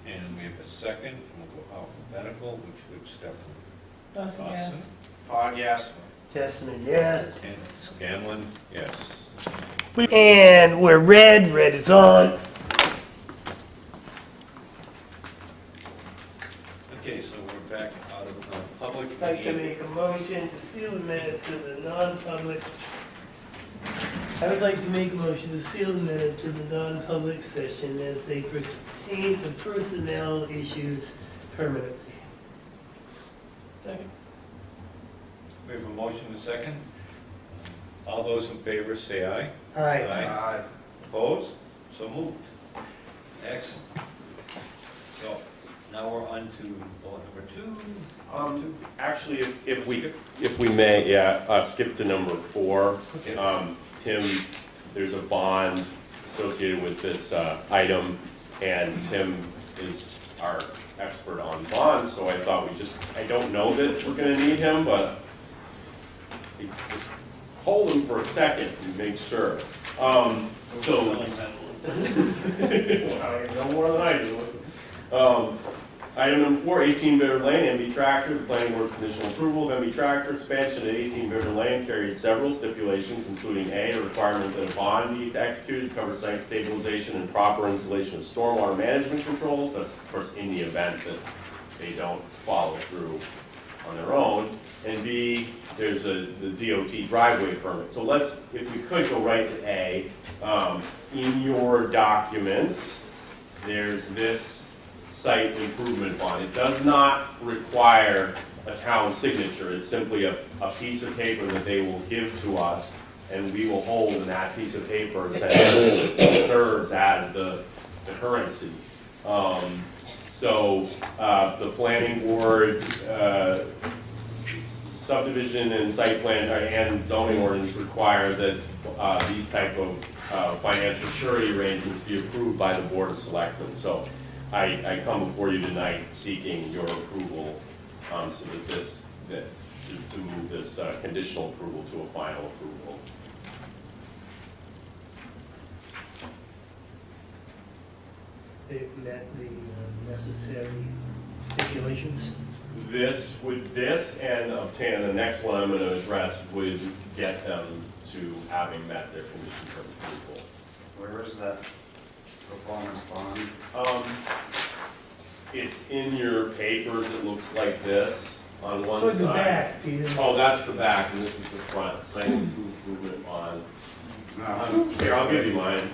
And we have a second, and we'll go alphabetical, which would start with Dawson, yes. Dawson. Fogg, yes. Testament, yes. And Scanlon, yes. And we're red is on. Okay, so we're back out of public. I'd like to make a motion to seal the minutes of the non-public. I would like to make a motion to seal the minutes of the non-public session as they pertain to personnel issues permanently. Second. We have a motion and a second. All those in favor say aye. Aye. Aye. Opposed? So moved. Excellent. So now we're on to bullet number 2. Actually, if we may, skip to number 4. Okay. Tim, there's a bond associated with this item, and Tim is our expert on bonds, so I thought I don't know that we're gonna need him, but just hold him for a second and make sure. Well, you know more than I do. Item number 4, 18 Bitter Lane, MB Tractor, the planning board's conditional approval of MB Tractor expansion at 18 Bitter Lane carried several stipulations, including a requirement that a bond be executed to cover site stabilization and proper installation of stormwater management controls. That's, of course, in the event that they don't follow through on their own. And B, there's the DOT driveway permit. So let's, if we could, go right to A. In your documents, there's this site improvement bond. It does not require a town signature. It's simply a piece of paper that they will give to us, and we will hold, and that piece of paper essentially serves as the currency. So the planning board, subdivision and site plan and zoning ordinance require that these type of financial surety arrangements be approved by the Board of Selectmen. So I come before you tonight seeking your approval so that to move this conditional approval to a final approval. They've met the necessary stipulations. This and obtain the next one I'm going to address would get them to having met their conditions of approval. Where is that performance bond? It's in your papers. It looks like this on one Towards side. the back, Peter. Oh, that's the back, and this is the front. Site improvement bond. No. Here, I'll give you mine.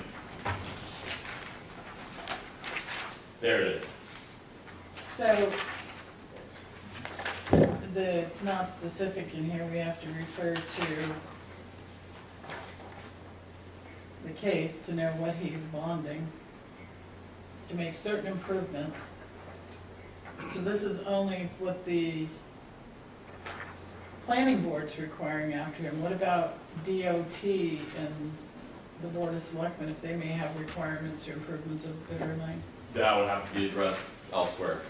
There it is. So, it's not specific in here, we have to refer to the case to know what he's bonding, to make certain improvements. So this is only what the planning board's requiring after him. What about DOT and the Board of Selectmen, if they may have requirements or improvements of Bitter Lane? That would have to be addressed elsewhere.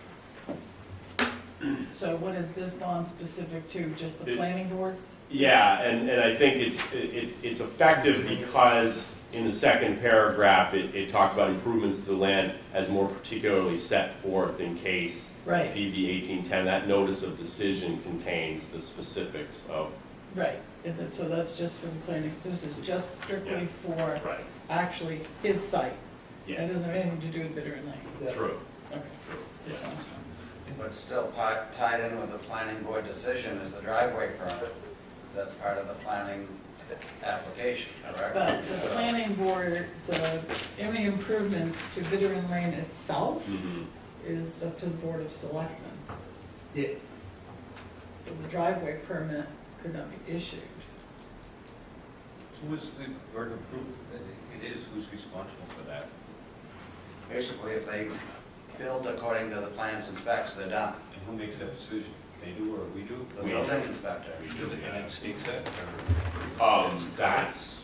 So what is this bond specific to, just the It- planning boards? Yeah, and I think it's effective because in the second paragraph, it talks about improvements to the land as more particularly set forth in case Right, PB 1810. That notice of decision contains the specifics of. right, so that's just for the planning, this is just strictly for Right. actually his site. It Yes. doesn't have anything to do with Bitter Lane. True. Okay. True. Yes. But still tied in with the planning board decision is the driveway permit, because that's part of the planning application, correct? But the planning board, any improvements to Bitter Lane itself Mhm. is up to the Board of Selectmen. Yeah. So the driveway permit could not be issued. So what's the burden of proof that it is? Who's responsible for that? Basically, if they build according to the plans and specs, they're done. And who makes that decision? They do or we do? The building inspector. We do, and it states that? That's,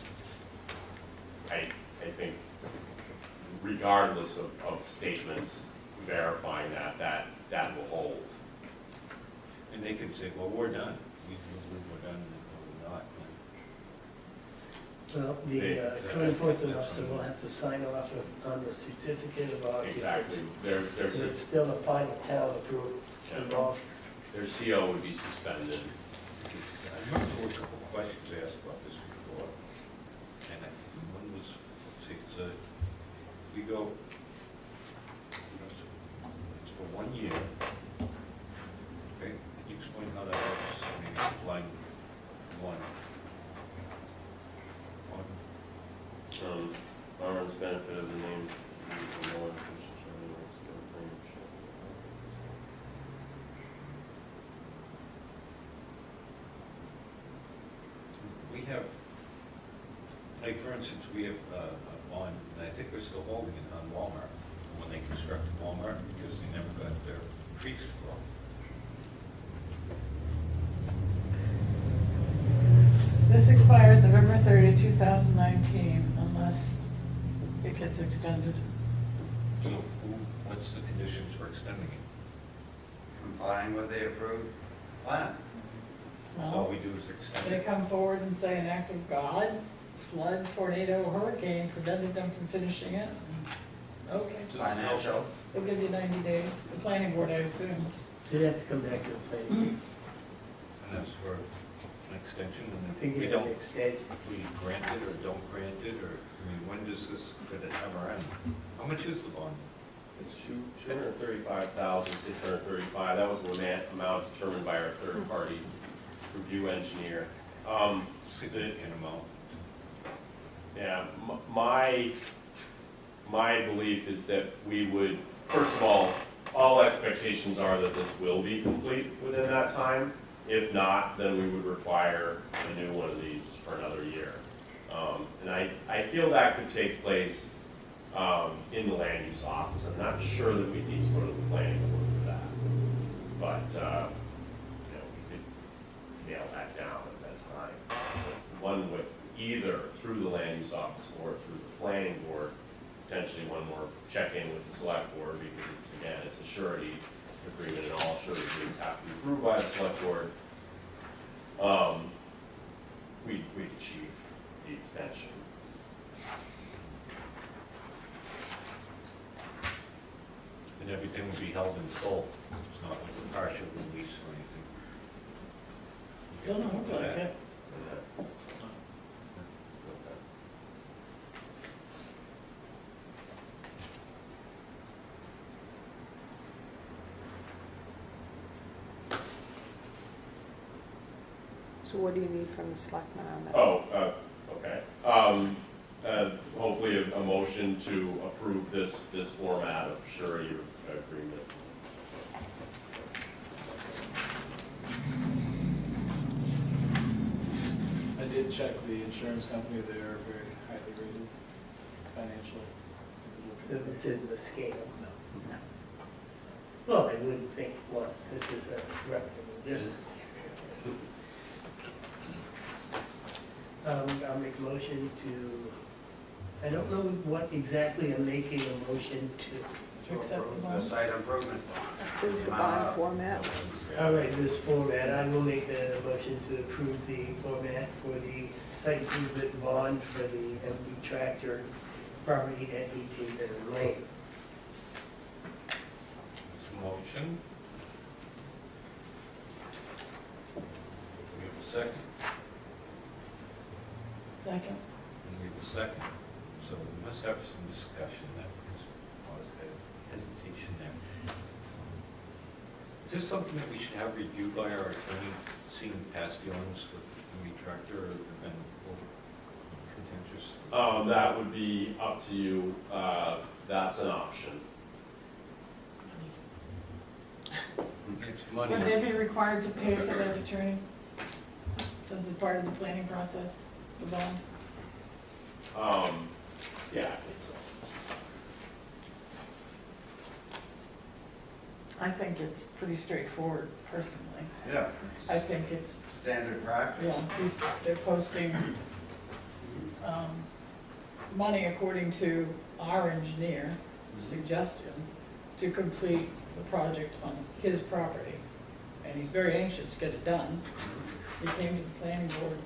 I think, regardless of statements verifying that will hold. And they could say, well, we're done. We're done, or we're not. Well, the code enforcement officer will have to sign off on the certificate of occupancy. Exactly. Because it's still a final town approval involved. Their CO would be suspended. I remember there were a couple of questions asked about this before, and we go, it's for 1 year. Okay, can you explain how that works? Maybe line one. Farmers benefit of the name. We have, like, for instance, we have a bond, and I think we're still holding it on Walmart, when they constructed Walmart, because they never got their creeks full. This expires November 30, 2019, unless it gets extended. So what's the conditions for extending it? Complying with the approved plan. So all we do is extend They it. come forward and say an act of God, flood, tornado, hurricane prevented them from finishing it. Okay, Financial. they'll give you 90 days. The planning board, I assume. So that's come back to the planning. And that's for an extension, I and think if we it don't, extends. if we grant it or don't grant it, or, I mean, when does this, could it ever end? How much is the bond? It's $235,635. That was the amount determined by our third-party review engineer. Significant amount. Yeah, my belief is that we would, first of all expectations are that this will be complete within that time. If not, then we would require a new one of these for another year. And I feel that could take place in the land use office. I'm not sure that we need to go to the planning board for that. But, we could nail that down at that time. One would either through the land use office or through the planning board, potentially one more check-in with the select board, because it's, again, it's a surety agreement, and all surety agreements have to be approved by the select board. We'd achieve the extension. And everything would be held in full. It's not like a partial release or anything. Doesn't look like it. So what do you need from the selectmen on this? Okay. Hopefully a motion to approve this format of surety agreement. I did check the insurance company, they are very highly rated financially. This isn't a scale. No. Well, I wouldn't think once, this is a reputable business. I'll make a motion to, I don't know what exactly I'm making a motion to. To accept the Approve the bond. site improvement. Approve the bond format. All right, this format, I will make a motion to approve the format for the site improvement bond for the empty tractor property at 18 Bitter Lane. Motion. We have a second. Second. And we have a second. So we must have some discussion there, because there was a hesitation there. Is this something that we should have reviewed by our attorney, seeing past dealings with the tractor and contentious? That would be up to you. That's an option. It's money. Would they be required to pay for that attorney? Since it's part of the planning process, the bond? Yeah, I think so. I think it's pretty straightforward, personally. Yeah. I think it's, Standard practice. yeah, they're posting money according to our engineer suggestion to complete the project on his property. And he's very anxious to get it done. He came to the planning board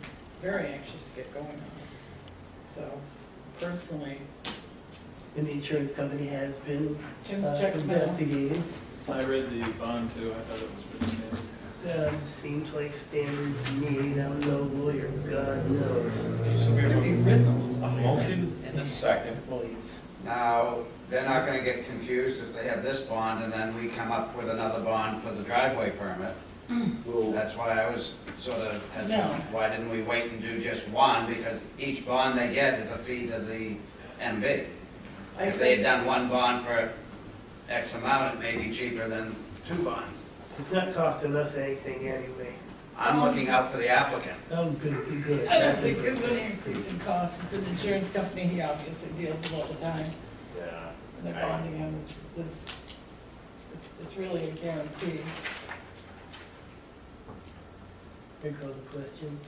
very anxious to get going on it. So personally, And the insurance company has been Tim's checking it out. investigating. I read the bond too, I thought it was pretty standard. Seems like standard to me, I'm no lawyer, God knows. So we have Be written. a motion and a second. Please. Now, they're not gonna get confused if they have this bond and then we come up with another bond for the driveway permit. Well, That's why I was sort of hesitant. No. Why didn't we wait and do just one? Because each bond they get is a fee to the MB. I If they had think, done one bond for X amount, it may be cheaper than two bonds. It's not costing us anything anyway. I'm looking out for the applicant. Oh, good, good. I don't That's a think good there's any increase in costs. It's an insurance company, he obviously deals with all the time. yeah. And they're bonding him, it's really a guarantee. Here goes the question.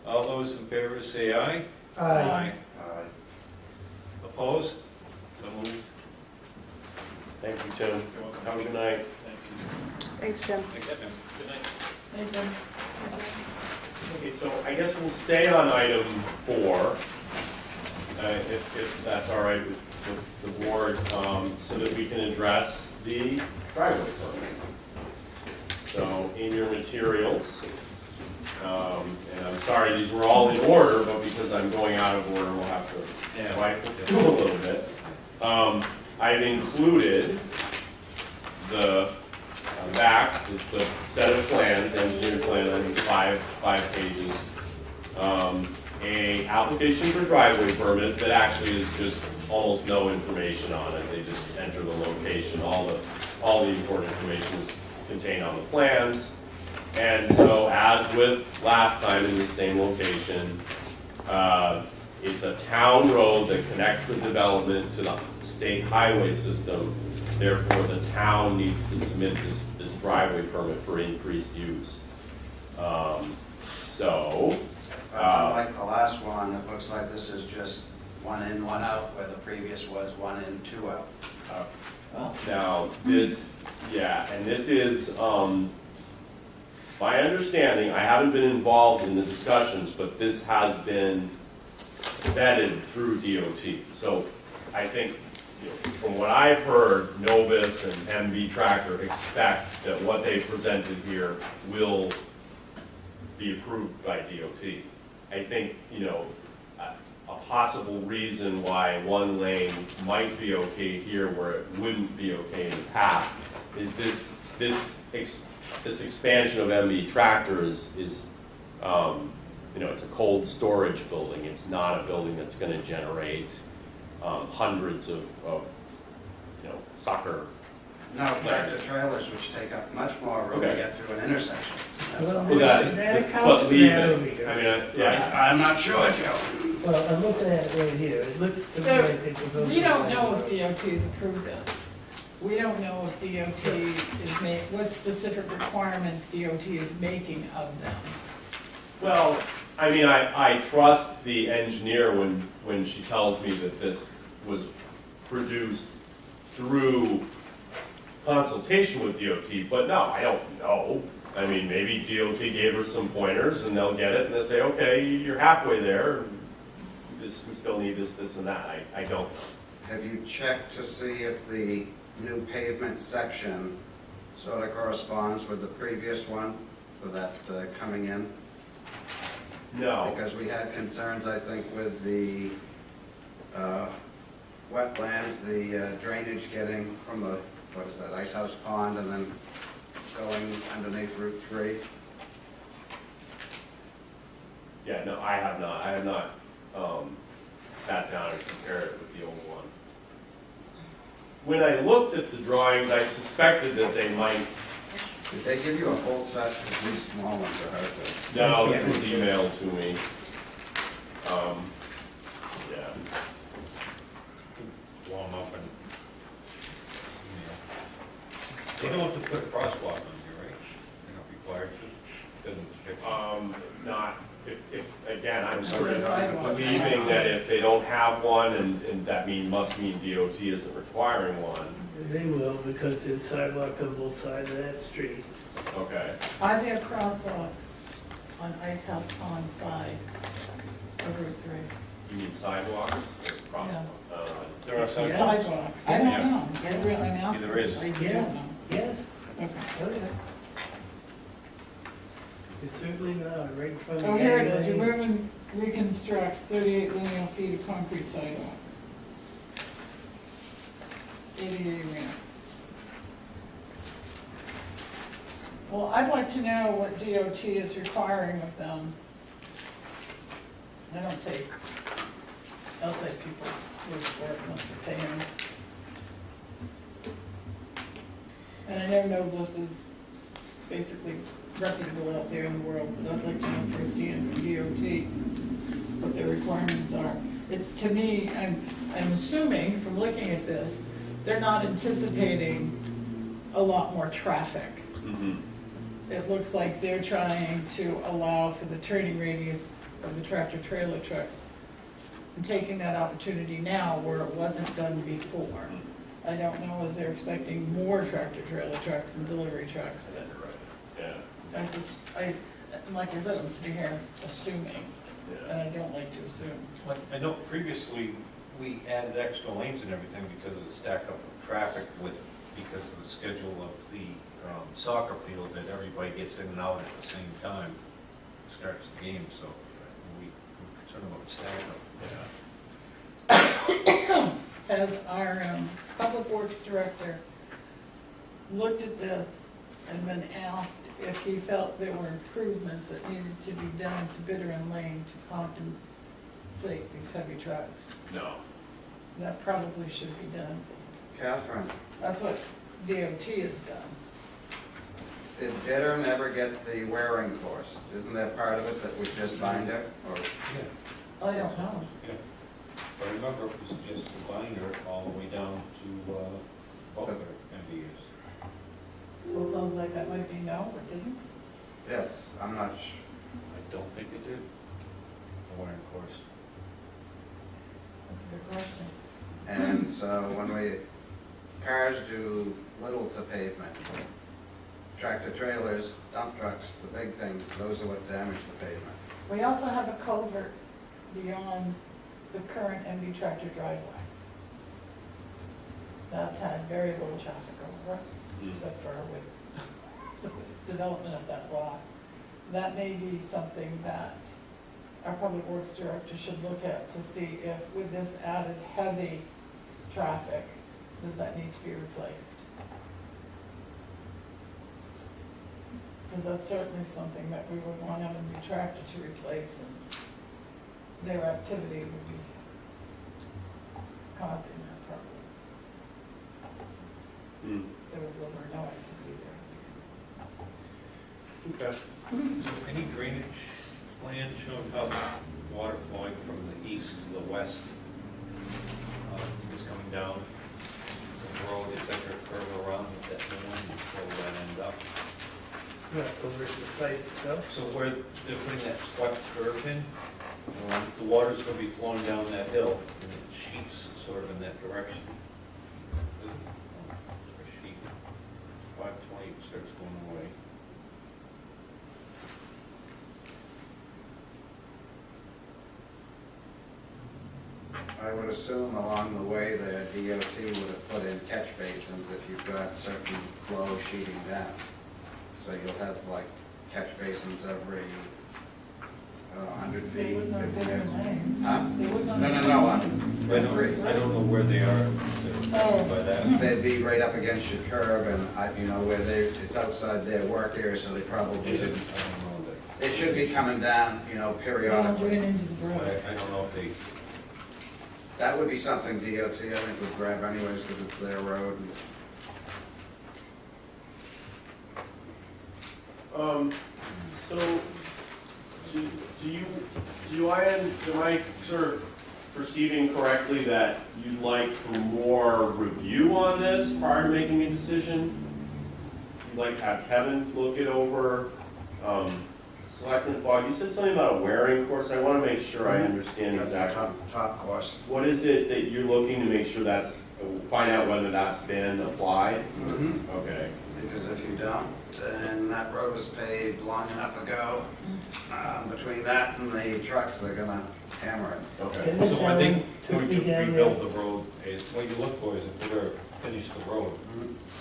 All those in favor say aye. Aye. Opposed? So moved. Thank you, Tim. Have a good night. Thanks, Tim. Thanks, Tim. Good night. Hey, Tim. Okay, so I guess we'll stay on item 4, if that's all right with the board, so that we can address the driveway permit. So in your materials, and I'm sorry, these were all in order, but because I'm going out of order, we'll have to rifle through a little bit. I've included the back, the set of plans, engineered plan, I think five pages. A application for driveway permit that actually is just almost no information on it. They just enter the location, all the important information is contained on the plans. And so as with last time in the same location, it's a town road that connects the development to the state highway system. Therefore, the town needs to submit this driveway permit for increased use. Unlike the last one, it looks like this is just one in, one out, where the previous was one in, two out. Now, this, yeah, and this is, my understanding, I haven't been involved in the discussions, but this has been vetted through DOT. So I think, you know, from what I've heard, Novus and MV Tractor expect that what they presented here will be approved by DOT. I think, you know, a possible reason why one lane might be okay here where it wouldn't be okay in the past is this expansion of MV Tractor is you know, it's a cold storage building. It's not a building that's going to generate hundreds of you know, soccer. No, tractor trailers, which take up much more room to Okay. get through an intersection. That's Well, all. Well, that but accounts for leave that it. over here. I mean, yeah. I'm not sure, Joe. Well, I'm looking at it right here. It looks to me So, like they could go. we don't know if DOT's approved this. We don't know if DOT is what specific requirements DOT is making of them. Well, I mean, I trust the engineer when she tells me that this was produced through consultation with DOT, but no, I don't know. I mean, maybe DOT gave her some pointers and they'll get it and they'll say, okay, you're halfway there. We still need this, this, and that. I don't know. Have you checked to see if the new pavement section sort of corresponds with the previous one for that coming in? No. Because we had concerns, I think, with the wetlands, the drainage getting from the, what is that, Ice House Pond, and then going underneath Route 3. Yeah, no, I have not. I have not sat down and compared it with the old one. When I looked at the drawings, I suspected that they might. Did they give you a full set? Because these small ones are hard to... No, this was emailed to me. Yeah. Blow them up and, you know. They don't have to put a crosswalk on here, right? They're not required to. Not, if, again, I'm Or sort the of sidewalk. believing that if they don't have one, and that must mean DOT isn't requiring one. They will, because there's sidewalks on both sides of that street. Okay. Are there crosswalks on Ice House Pond side of Route 3? You mean sidewalks or crosswalks? There are some. Yeah. Sidewalk? I don't Yeah. know. I really, I'm asking. There is. I don't Yeah. know. Yes, Okay. oh yeah. It's certainly not right in front of the. Oh, here it is, gangway. remove and reconstruct 38 lineal feet of concrete sidewalk. ADA ramp. Well, I'd like to know what DOT is requiring of them. I don't take outside people's word for it unless we're paying. And I know Novus is basically reputable out there in the world, but I'd like to know firsthand from DOT what their requirements are. To me, I'm assuming from looking at this, they're not anticipating a lot more traffic. It looks like they're trying to allow for the turning radius of the tractor trailer trucks and taking that opportunity now where it wasn't done before. I don't know, is they're expecting more tractor trailer trucks and delivery trucks, but Yeah. like I said, I'm sitting here assuming, and I don't like to assume. Like, I know previously, we added extra lanes and everything because of the stack up of traffic because of the schedule of the soccer field, that everybody gets in and out at the same time, starts the game, so we're concerned about the stack up. Has our Public Works Director looked at this and been asked if he felt there were improvements that needed to be done to Bitter and Lane to compensate these heavy trucks? No. That probably should be done. Catherine, That's what DOT has done. did Bittern ever get the wearing course? Isn't that part of it, that was just binder, or? Yeah, I don't know. yeah. But I remember it was just the binder all the way down to both their MVUs. Well, sounds like that might be no, or didn't. Yes, I'm not I don't think it did, the wearing course. That's a good question. And so when cars do little to pavement, tractor trailers, dump trucks, the big things, those are what damage the pavement. We also have a culvert beyond the current MV tractor driveway. That's had very little traffic over it, except for with development of that lot. That may be something that our Public Works Director should look at to see if with this added heavy traffic, does that need to be replaced? Because that's certainly something that we would want MV tractor to replace, since their activity would be causing that problem. Since there was little or no activity there. Okay. Any drainage plan showing how water flowing from the east to the west is coming down the road, is there a curve around with that new one before that ends up? Yeah, over at the site itself. So where they're putting that swept curve in, the water's gonna be flowing down that hill, and it sheets sort of in that direction. Sheet 520 starts going away. I would assume along the way the DOT would have put in catch basins if you've got certain flow sheeting down. So you'll have like catch basins every 100 They feet, would not 50 be in yards. lane. Huh? They would not. No, I don't know where they are Oh. by that. They'd be right up against your curb, and you know, where it's outside their work area, so they probably I didn't. don't know They should be coming down, periodically. Drain into the that. brook. I don't know if they, That would be something DOT, I think, would grab anyways, because it's their road. So, am I sort of perceiving correctly that you'd like more review on this prior to making a decision? You'd like to have Kevin look it over? Selectman Fogg, you said something about a wearing course. I want to make sure I understand That's exactly. the top course. What is it that you're looking to make sure find out whether that's been applied? Okay. Because if you don't, and that road was paved long enough ago, between that and the trucks, they're gonna hammer it. Okay. And this so I think Alan took when me you down rebuild there. the road, is what you look for is if we're gonna finish the road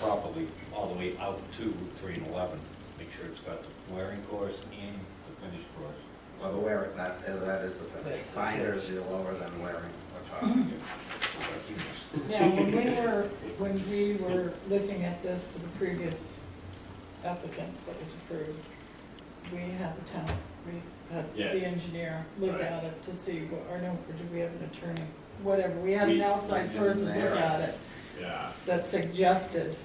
properly, all the way out to Route 3 and 11, make sure it's got the wearing course and the finished course. Well, the wear, that is the That's finish. the Binders, you're lower than wearing or topping. Yeah, when we were looking at this for the previous applicant that was approved, we had the town, we had Yeah. the engineer look Right. at it to see, or no, or did we have an attorney? Whatever, we had an outside We- person look at it Yeah. that suggested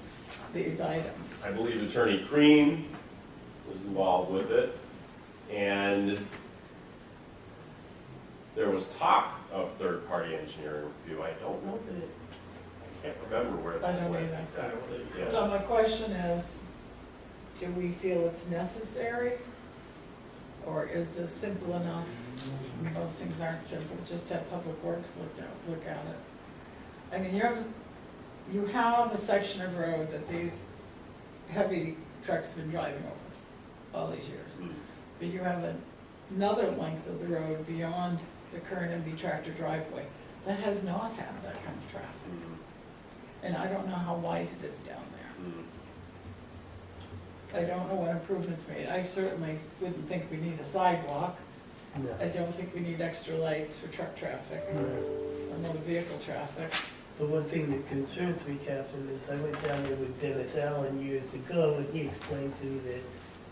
these items. I believe Attorney Crean was involved with it, and there was talk of third-party engineering review. I don't know that, I can't remember where I that don't went either. exactly. Yeah. So my question is, do we feel it's necessary? Or is this simple enough? Most things aren't simple, just have Public Works look at it. I mean, you have a section of road that these heavy trucks have been driving over all these years. Mm. But you have another length of the road beyond the current MV tractor driveway that has not had that kind of traffic. Mm. And I don't know how wide it is down there. Mm. I don't know what improvements made. I certainly wouldn't think we need a sidewalk. No. I don't think we need extra lights for truck traffic or motor vehicle traffic. The one thing that concerns me, Catherine, is I went down there with Dennis Allen years ago, and he explained to me that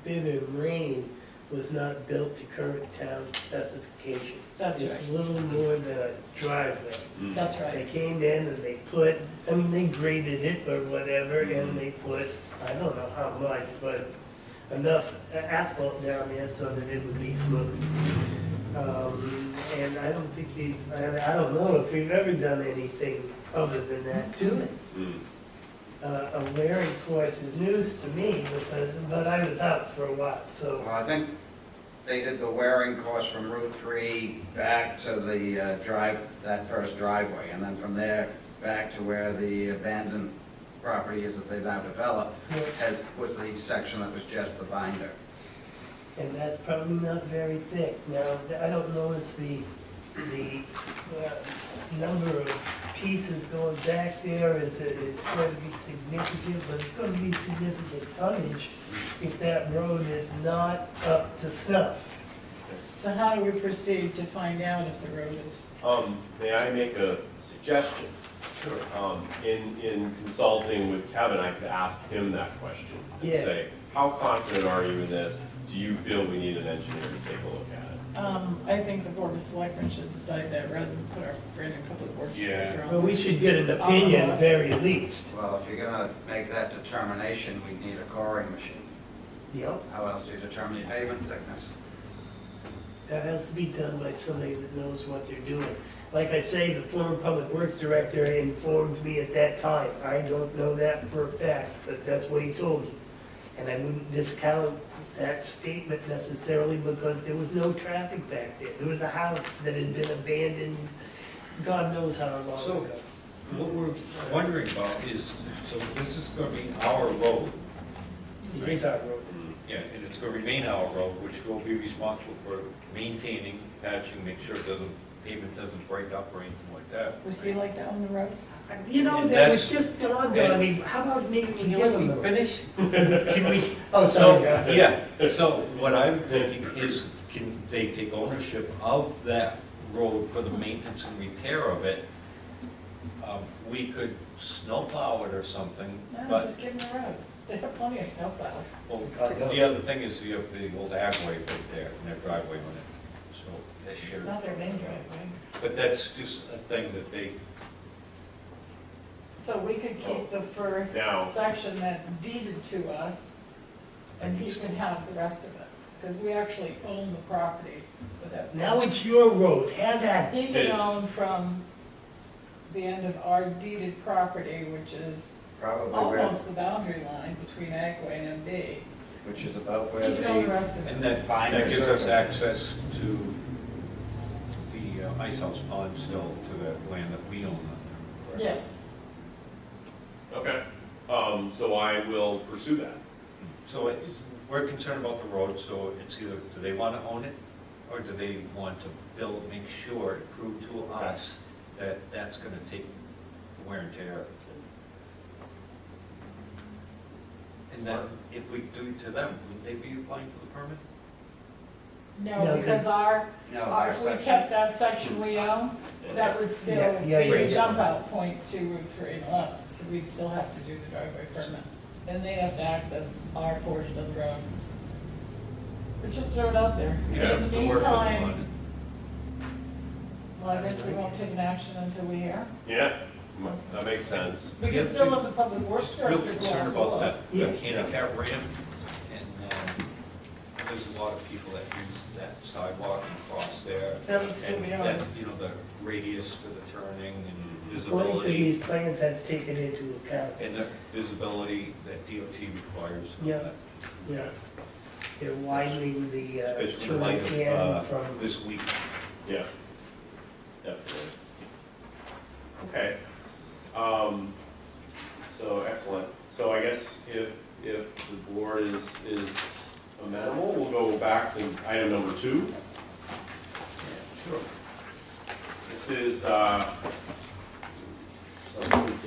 Bitter Rain was not built to current town specification. That's It's right. a little more than a driveway. Mm. That's They right. came in and they put, I mean, they graded it or whatever, and they put, I don't know how much, but enough asphalt down there so that it would be smooth. And I don't think I don't know if we've ever done anything other than that to it. Mm. A wearing course is news to me, but I was out for a while, so. Well, I think they did the wearing course from Route 3 back to the that first driveway, and then from there back to where the abandoned property is that they've now developed, was the section that was just the binder. And that's probably not very thick. Now, I don't notice the number of pieces going back there. It's going to be significant, but it's going to be significant tonnage if that road is not up to snuff. So how do we proceed to find out if the road is? May I make a suggestion? Sure. In consulting with Kevin, I could ask him that question and Yeah. say, how confident are you in this? Do you feel we need an engineer to take a look at it? I think the Board of Selectmen should decide that rather than put our Brandon Public Works Yeah. Director on. Well, we should get an opinion, very least. Well, if you're gonna make that determination, we need a coring machine. Yep. How else do you determine pavement thickness? That has to be done by somebody that knows what they're doing. Like I say, the former Public Works Director informed me at that time. I don't know that for a fact, but that's what he told me. And I wouldn't discount that statement necessarily because there was no traffic back there. There was a house that had been abandoned, God knows how long So- ago. What we're wondering about is, so this is gonna be our road. It's our road. Yeah, and it's gonna remain our road, which we'll be responsible for maintaining, patching, make sure pavement doesn't break up or anything like that. Would you like to own the road? You know, And that was that's- just dawned on me. How about maybe we Can you give let them me the... finish? Can we? Oh, So, sorry. yeah, so what I'm thinking is, can they take ownership of that road for the maintenance and repair of it? We could snowplow it or something, No, but, just give them the road. They have plenty of snowplow. well, God knows. the other thing is you have the old agway right there, and that driveway on it, so that It's should, not their main driveway. but that's just a thing that they, So we could keep the first Now- section that's deeded to us, and he can have the rest of it, because we actually own the property with that. Now it's your road. Have at it. He can own from the end of our deeded property, which is Probably where, almost the boundary line between Agway and MD. which is about where He can own the the rest of and it. that Binder gives us surface. access to the ice house pond still, to the land that we own. Yes. Okay, so I will pursue that. So it's, we're concerned about the road, so it's either, do they want to own it, or do they want to build, make sure, prove to us that that's going to take the wear and tear. And then, if we do it to them, would they be applying for the permit? No, No, because our, No, if we kept that section we own, that would still Yeah, be yeah, a yeah. jump out point to Route 3 and 11, so we'd still have to do the driveway permit. And they'd have to access our portion of the road. But just throw it out there. Yeah, In the to work with them on meantime, it. well, I guess we won't take an action until we hear. Yeah, that makes sense. We can still have the public works Real director go concerned out about and that, Yeah. that handicap ramp, and, there's a lot of people that use that sidewalk and cross there. That would still And be that, ours. you know, the radius for the turning and According to visibility, these plans, that's taken into account. and the visibility that DOT requires. of Yeah. that. Yeah. They're widening the Especially in turn light in of, from, this week. Yeah, definitely. Okay. So, excellent. So I guess if the board is amenable, we'll go back to item number 2. Sure. This is, I'll just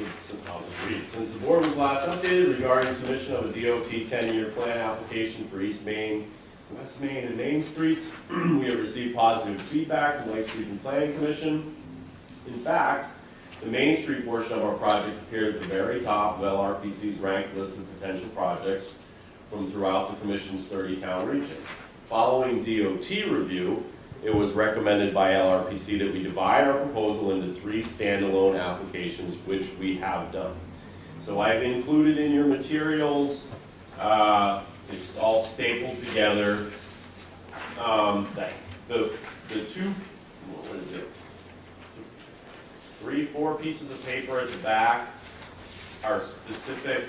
read. Since the board was last updated regarding submission of a DOT 10-year plan application for East Main, West Main, and Main Streets, we have received positive feedback from Lake Region Planning Commission. In fact, the Main Street portion of our project appeared at the very top of LRPC's ranked list of potential projects from throughout the Commission's 30-town region. Following DOT review, it was recommended by LRPC that we divide our proposal into 3 standalone applications, which we have done. So I've included in your materials, it's all stapled together. The two, what is it? 3, 4 pieces of paper at the back are specific,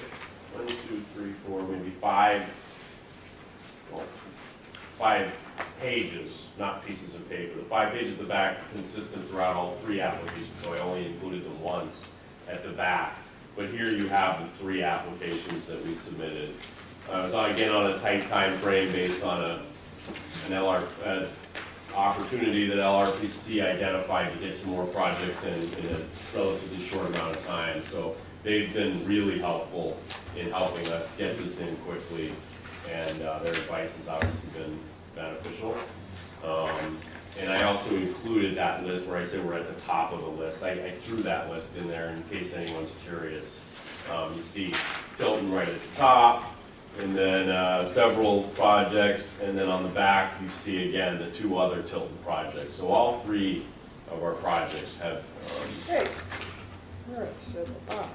1, 2, 3, 4, maybe 5, well, 5 pages, not pieces of paper. The 5 pages at the back are consistent throughout all 3 applications, so I only included them once at the back. But here you have the 3 applications that we submitted. It was again on a tight time frame based on an opportunity that LRPC identified to get some more projects in a relatively short amount of time. So they've been really helpful in helping us get this in quickly, and their advice has obviously been beneficial. And I also included that list where I said we're at the top of the list. I threw that list in there in case anyone's curious. You see Tilton right at the top, and then several projects, and then on the back you see again the 2 other Tilton projects. So all 3 of our projects have. Hey, where it's at the bottom.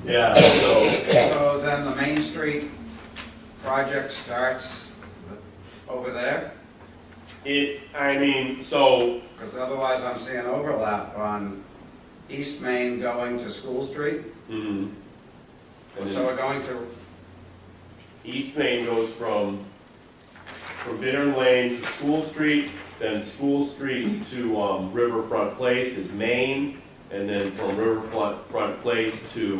Yeah. So So then the Main Street project starts over there? So Because otherwise I'm seeing overlap on East Main going to School Street. mhm. And So then we're going to, East Main goes from Bittern Lane to School Street, then School Street to Riverfront Place is Main, and then from Riverfront Place to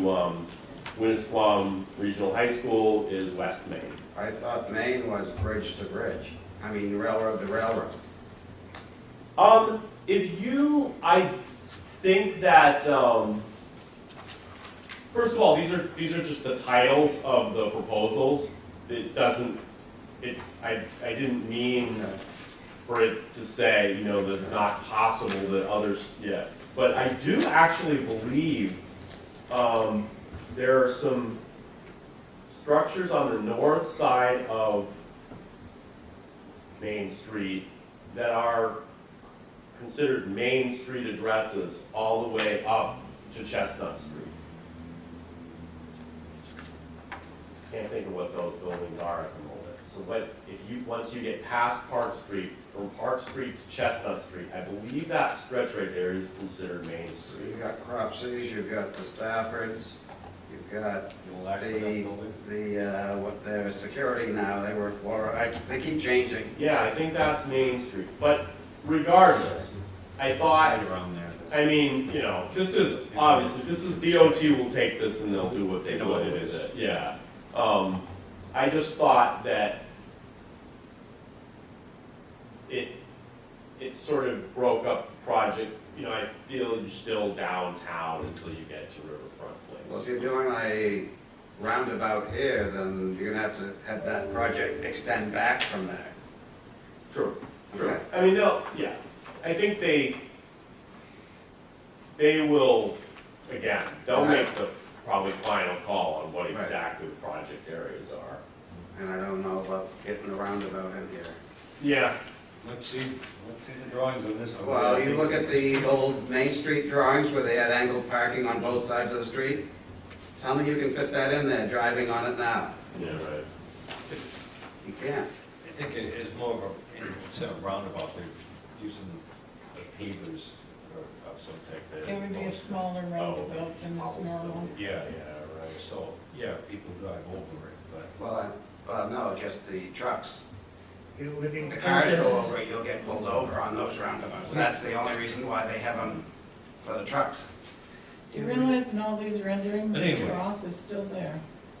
Winnisquam Regional High School is West Main. I thought Main was bridge to bridge. I mean, railroad to railroad. I think that, first of all, these are just the titles of the proposals. It doesn't, I didn't mean for it to say, that it's not possible that others, yeah. But I do actually believe, there are some structures on the north side of Main Street that are considered Main Street addresses all the way up to Chestnut Street. Can't think of what those buildings are at the moment. So once you get past Park Street, from Park Street to Chestnut Street, I believe that stretch right there is considered Main So Street. you've got Cropsies, you've got the Staffords, you've got what they're security now, they were Florida, they keep changing. Yeah, I think that's Main Street. But regardless, I thought, Around there. this is, obviously, this is DOT will take this and they'll do what they They want know to what it do. is. Yeah. I just thought that it sort of broke up the project. I feel you're still downtown until you get to Riverfront Well, if Place. you're doing a roundabout here, then you're gonna have to have that project extend back from there. True, true. Okay. I mean, yeah, I think they will, again, they'll Right. make the probably final call on what Right. exactly the project areas are. And I don't know about getting a roundabout in here. Yeah, Let's see the drawings on this one. Well, you look at the old Main Street drawings where they had angled parking on both sides of the street. Tell me you can fit that in there, driving on it now. yeah, right. You can't. I think it is more of a, instead of roundabout, they're using the pavers of some type. that- It would be a smaller roundabout than this normal. Yeah, right, so, yeah, people drive over it, but Well, no, just the trucks. It would The cars go encompass, over it, you'll get pulled over on those roundabouts. That's the only reason why they have them for the trucks. Do you realize in all these renderings, But the anyway. trough is still there?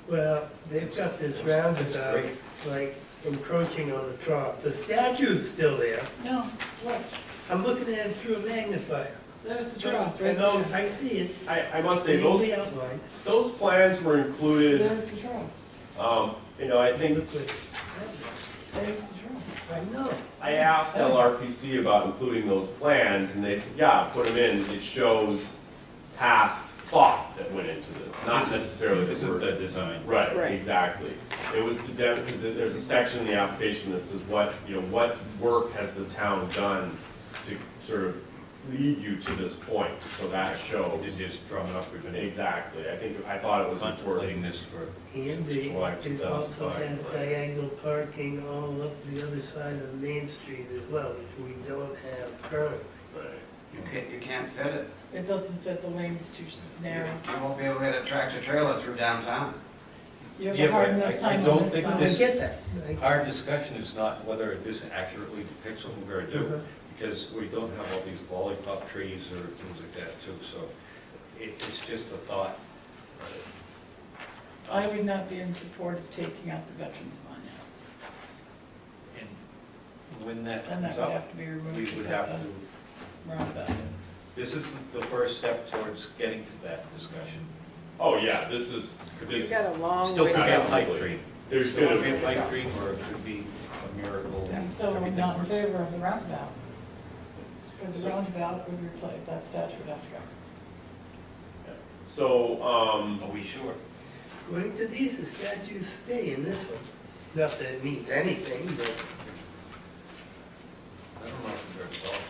well, they've got this roundabout, like encroaching on the trough. The statue's still there. No, look, I'm looking at it through a magnifier. there's the trough right And there. those, I see it, I must say, clearly outlined. those plans were included, There's the trough, I think, Look what- there's the trough. I know. I asked LRPC about including those plans, and they said, yeah, put them in, it shows past thought that went into this, not necessarily this the is word. the design. Right, Right. exactly. It was to because there's a section in the application that says what work has the town done to sort of lead you to this point, so that shows. It is drawn up, we've been Exactly, I thought it was important. contemplating this for, And July it also 2005, has but- diagonal parking all up the other side of Main Street as well, which we don't have currently. Right. You can't fit it. It doesn't fit, the lane's too narrow. You won't be able to get a tractor trailer through downtown. You have Yeah, a hard but enough I time don't on this think I side. this- get that. our discussion is not whether this accurately depicts what we're gonna do, Uh-huh. because we don't have all these lollipop trees or things like that too, so it's just a thought. I would not be in support of taking out the Veterans Monument. And when that Then that comes would up, have to be removed. we to would put have the to, roundabout in. this is the first step towards getting to that discussion. Oh, yeah, this is, We've got a long Still way could to be a go. pipe dream. there's Still gonna could be a be, pipe dream, or it could be a miracle. And so I'm everything not in works. favor of the roundabout. Because the roundabout would replace, that statue would have to go. so, Are we sure? According to these, the statues stay in this one. Not that it means anything, but I don't know if they're solved.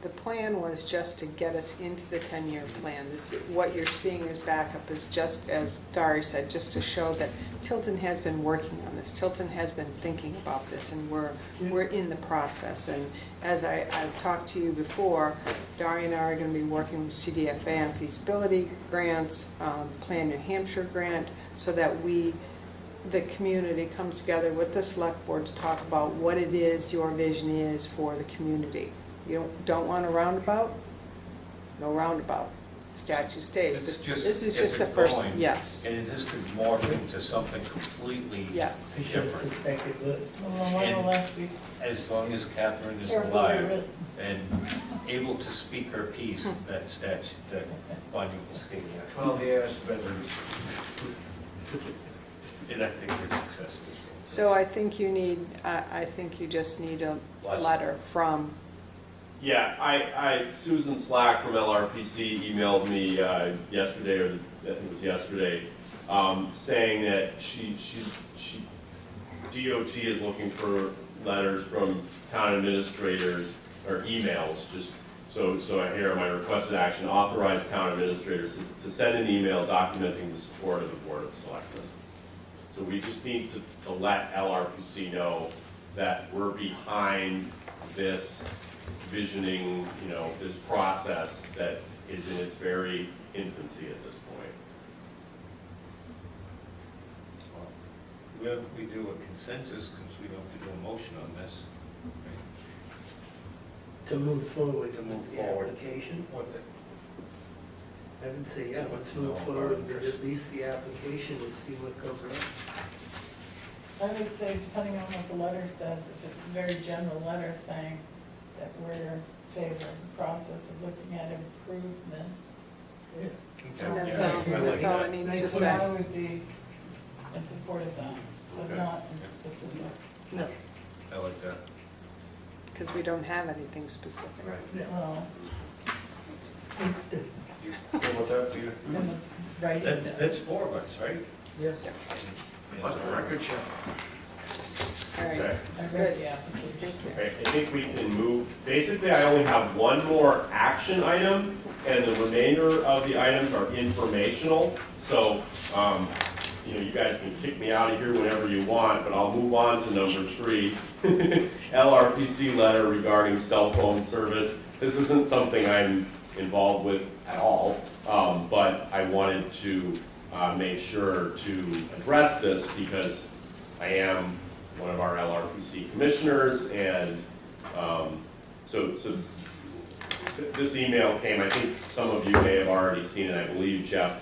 The plan was just to get us into the 10-year plan. This, what you're seeing as backup is just, as Dari said, just to show that Tilton has been working on this. Tilton has been thinking about this, and we're in the process. And as I've talked to you before, Dari and I are going to be working with CDFA on feasibility grants, Plan New Hampshire grant, so that the community comes together with the select board to talk about what it is your vision is for the community. You don't want a roundabout? No roundabout. Statue stays. It's But just this is get just the it first, going. yes, And this could morph into something completely yes. I should suspect it would. Well, one will have to be as long as Catherine is carefully alive written. and able to speak her piece, that statue, that monument will stay there. 12 years. And I think we're successful. So I think you need, I think you just need a letter from, yeah, Susan Slack from LRPC emailed me yesterday, or I think it was yesterday, saying that DOT is looking for letters from town administrators, or emails, just, so I hear my requested action, authorize town administrators to send an email documenting the support of the Board of Selectmen. So we just need to let LRPC know that we're behind this visioning, this process that is in its very infancy at this point. Well, we do a consensus, since we don't have to do a motion on this. To move forward To move with the forward. application. What's it? I would say, yeah, let's No, move forward with first. at least the application and see what comes up. I would say, depending on what the letter says, if it's a very general letter saying that we're in favor of the process of looking at improvements And that's Yeah, all, I like that's all that. it needs to So say. I would be in support of that, but Okay. not in specific. No, I like that. because we don't have anything specific. Well, It's the, What's that, Peter? in the writing. That's 4 of us, right? yes. Let the record show. All right, Okay. I read the application. thank you. Okay, I think we can move, basically, I only have one more action item, and the remainder of the items are informational. So, you guys can kick me out of here whenever you want, but I'll move on to number 3. LRPC letter regarding cell phone service. This isn't something I'm involved with at all, but I wanted to make sure to address this because I am one of our LRPC commissioners, and so this email came, I think some of you may have already seen it, I believe Jeff,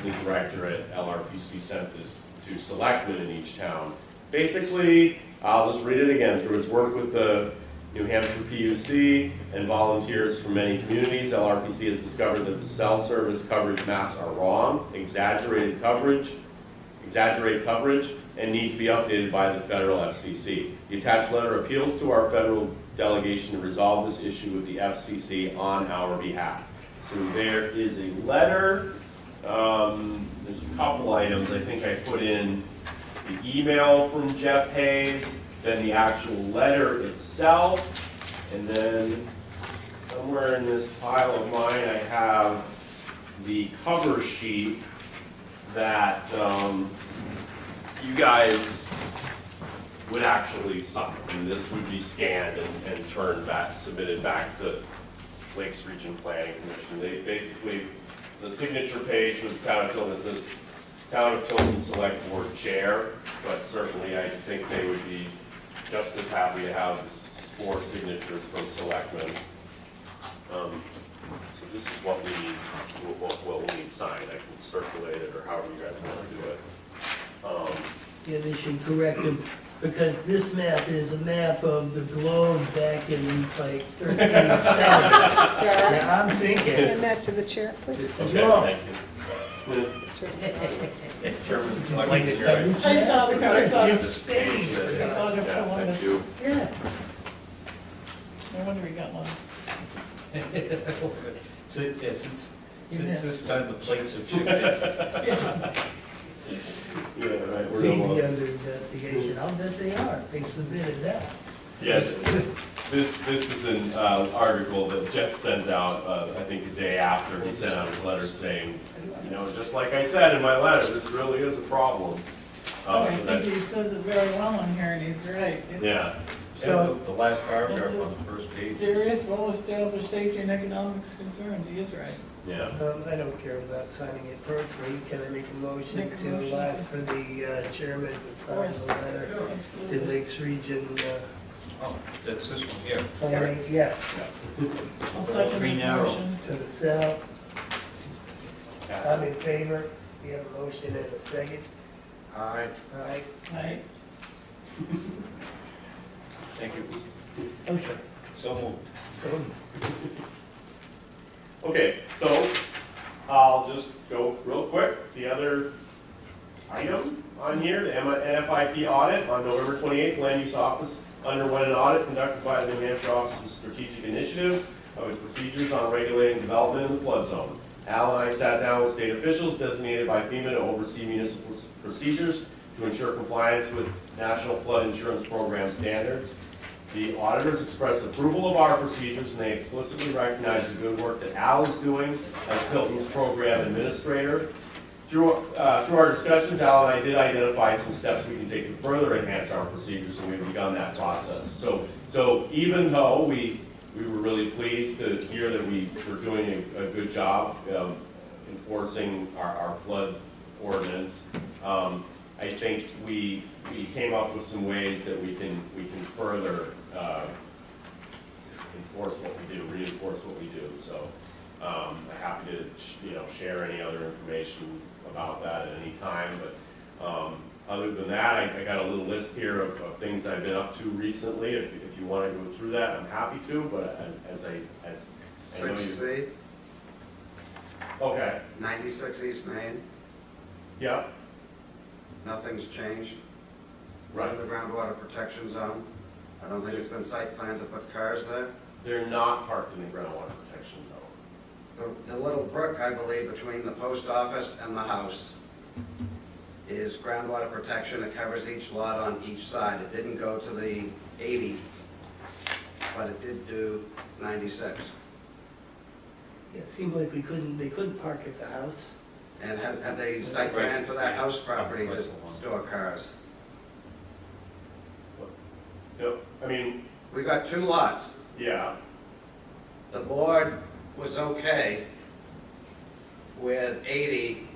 the director at LRPC, sent this to selectmen in each town. Basically, I'll just read it again. Through its work with the New Hampshire PUC and volunteers from many communities, LRPC has discovered that the cell service coverage maps are wrong, exaggerated coverage, and need to be updated by the federal FCC. The attached letter appeals to our federal delegation to resolve this issue with the FCC on our behalf. So there is a letter. There's a couple items. I think I put in the email from Jeff Hayes, then the actual letter itself, and then somewhere in this pile of mine I have the cover sheet that you guys would actually sign, and this would be scanned and turned back, submitted back to Lakes Region Planning Commission. They basically, the signature page of Town of Tilton says Town of Tilton Select Board Chair, but certainly I think they would be just as happy to have 4 signatures from selectmen. So this is what we need, what we'll need signed. I can circulate it or however you guys want to do it. Yeah, they should correct them, because this map is a map of the globe back in like 1370. Now, I'm thinking, Hand that to the chair, please. this is Okay, wrong. thank you. This would- Chairman, It's like a here. coverage I saw the map. cover, I thought- It's Spain. I thought it was one Thank you. Yeah. No wonder we got lost. Since You this missed. time the plates have shifted. Yeah, right, we're Maybe gonna, under investigation, I'll bet they are, they submitted that. yes, this is an article that Jeff sent out, I think the day after he sent out his letter saying, just like I said in my letter, this really is a problem. I So that- think he says it very well on here, and he's right. It's Yeah, And the last paragraph on the first page. serious, well-established safety and economics concerns, he is right. yeah. I don't care about signing it personally, can I make a motion Make a to motion allow to- for the chairman to sign course. the letter to Absolutely. Lakes Region, Oh, that's this one here. planning, yeah, I'll second Green this arrow. motion. to the south. I'm in favor, we have a motion and a second, Aye. all right? Right. Thank you. Okay. So moved. So, Okay, so I'll just go real quick. The other item on here, the NFIP audit on November 28th, Land Use Office underwent an audit conducted by the New Hampshire Office of Strategic Initiatives of its procedures on regulating development in the flood zone. Al and I sat down with state officials designated by FEMA to oversee municipal procedures to ensure compliance with National Flood Insurance Program standards. The auditors expressed approval of our procedures, and they explicitly recognize the good work that Al is doing as Tilton's program administrator. Through our discussions, Al and I did identify some steps we can take to further enhance our procedures, and we've begun that process. So even though we were really pleased to hear that we were doing a good job enforcing our flood ordinance, I think we came up with some ways that we can further enforce what we do, reinforce what we do. So I'm happy to share any other information about that at any time. But other than that, I got a little list here of things I've been up to recently. If you want to go through that, I'm happy to. But as I know you. 6C. Okay, 96 East Main, yep, nothing's changed. It's right. in the groundwater protection zone. I don't think it's been site planned to put cars there. They're not parked in the groundwater protection zone. The little brook, I believe, between the post office and the house is groundwater protection. It covers each lot on each side. It didn't go to the 80, but it did do 96. It seemed like they couldn't park at the house. And have they site planned for that house property to store cars? Yep, I mean, We got 2 lots. yeah, The board was okay with 80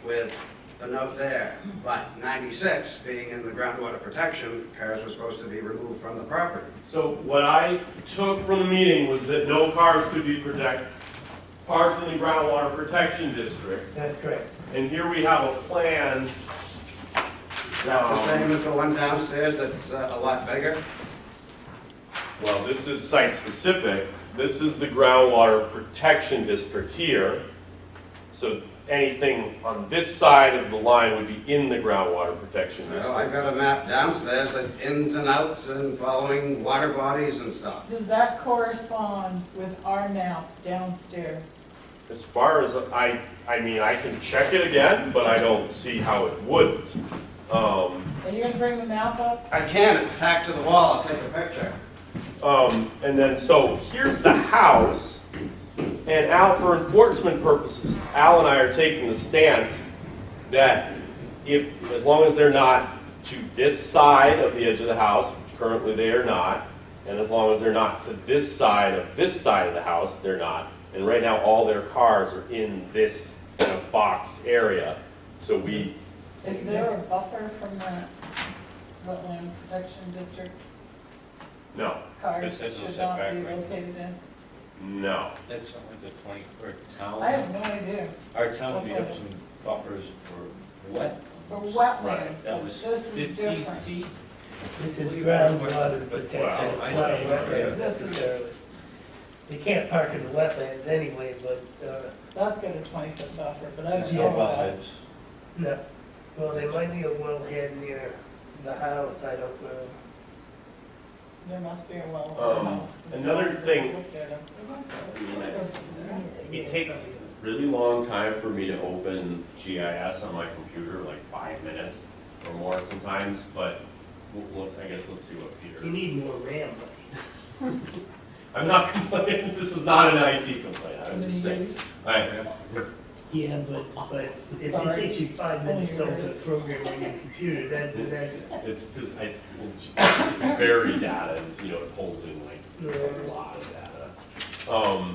with the note there, but 96 being in the groundwater protection, cars were supposed to be removed from the property. so what I took from the meeting was that no cars could be parked in the groundwater protection district. That's correct. And here we have a plan. Is that the same as the one downstairs that's a lot bigger? Well, this is site-specific. This is the groundwater protection district here. So anything on this side of the line would be in the groundwater protection Well, I've district. got a map downstairs that ins and outs and following water bodies and stuff. Does that correspond with our map downstairs? As far as, I mean, I can check it again, but I don't see how it wouldn't. Are you gonna bring the map up? I can, it's tacked to the wall, I'll take a picture. And then, so here's the house, and Al, for enforcement purposes, Al and I are taking the stance that as long as they're not to this side of the edge of the house, which currently they are not, and as long as they're not to this side of the house, they're not. And right now, all their cars are in this kind of box area. So Is there a buffer from the wetland protection district? no, Cars That's no should not setback, be right? located in? no. That's only the 20, for town. I have no idea. Our town That's beat what up it- some buffers for what? For wetlands, That but was this is 50 different. feet. This is groundwater protection. Well, It's I not know. wetland This is- necessarily. They can't park in the wetlands anyway, but, That's got a 20-foot buffer, but I It's don't no know about. wetlands. no. Well, they might be a wellhead near the house, I don't know. There must be a well in the house. 'cause Another no one's thing- looked at it. It takes really long time for me to open GIS on my computer, like 5 minutes or more sometimes, but let's see what You Peter. need more RAM, but I'm not complaining, this is not an IT complaint, I was just saying. yeah, but if it Sorry. takes you 5 minutes to open a program on your computer, that, It's because it's buried data, and, it pulls in like a lot of data.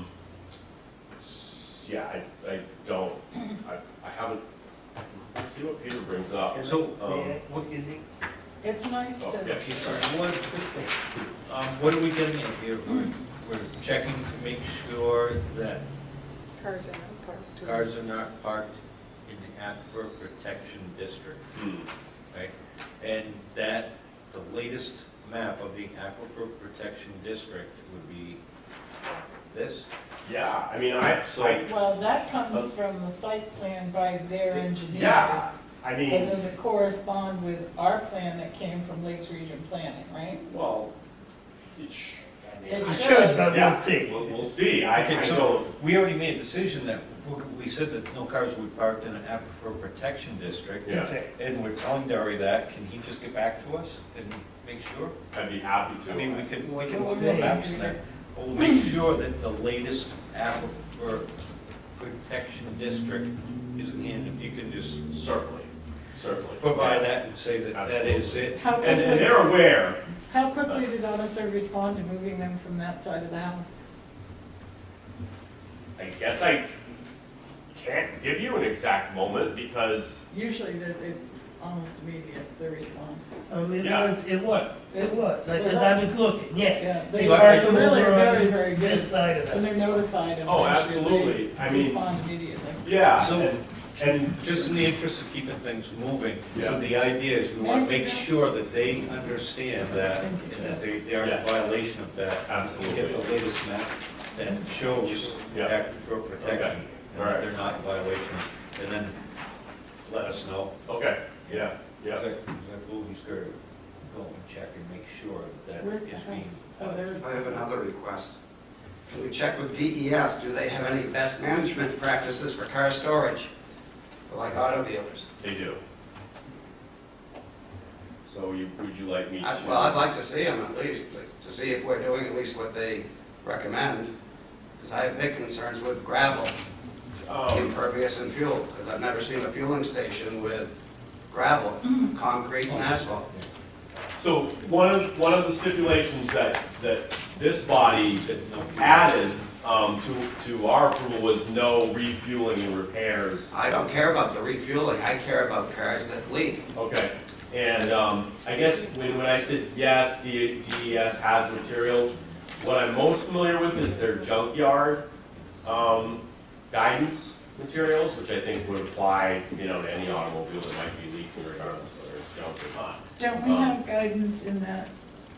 Yeah, I don't, I haven't, let's see what Peter brings up. So, excuse me. It's nice Oh, that, yeah. Okay, sorry, what are we getting at here? We're checking to make sure that Cars are not parked. cars are not parked in the Aquifer Protection District, Hmm. right? And that the latest map of the Aquifer Protection District would be this? Yeah, I mean, I, well, that comes from the site plan by their engineers. yeah, I But mean, does it correspond with our plan that came from Lakes Region Planning, right? well, I It mean, It should. should, but Yeah. we'll see. we'll see, I Okay, so don't, we already made a decision that, we said that no cars would be parked in an Aquifer Protection District. Yeah. That's it. And we're telling Derry that, can he just get back to us and make sure? I'd be happy to. I mean, we can look at the Okay. maps and that, we'll make sure that the latest Aquifer Protection District is in, if you can just Certainly. provide that and say that that is it. How And quickly, they're aware, how quickly did AutoServe respond to moving them from that side of the house? I guess I can't give you an exact moment because, Usually that it's almost immediate, the response. Yeah. It was, because I was looking, yeah. Yeah, They they So I- parked them really over very, on very good. this side of And it. they're notified of Oh, it, so absolutely. they I mean- respond immediately. yeah, So- and Just in the interest of keeping things moving, Yeah. so the idea is we want Nice to make to know. sure that they understand that, and that they are in Yes. violation of that. Absolutely. Get the latest map that shows Yeah. Aquifer protection. and if they're not in violation, and then let us know. Okay, yeah, yeah. I believe he's going to go and check and make sure that Where's is the being. house? Oh, there's. I have another request. Can we check with DES, do they have any best management practices for car storage, for like auto dealers? They do. So would you like me to? Well, I'd like to see them at least, to see if we're doing at least what they recommend, because I have big concerns with gravel, impervious and fuel, because I've never seen a fueling station with gravel, concrete and asphalt. So one of the stipulations that this body added to our approval was no refueling and repairs. I don't care about the refueling, I care about cars that leak. Okay, and I guess when I said yes, DES has materials, what I'm most familiar with is their junkyard guidance materials, which I think would apply, to any automobile that might be leaking regardless of whether it's junk or not. Don't we have guidance in that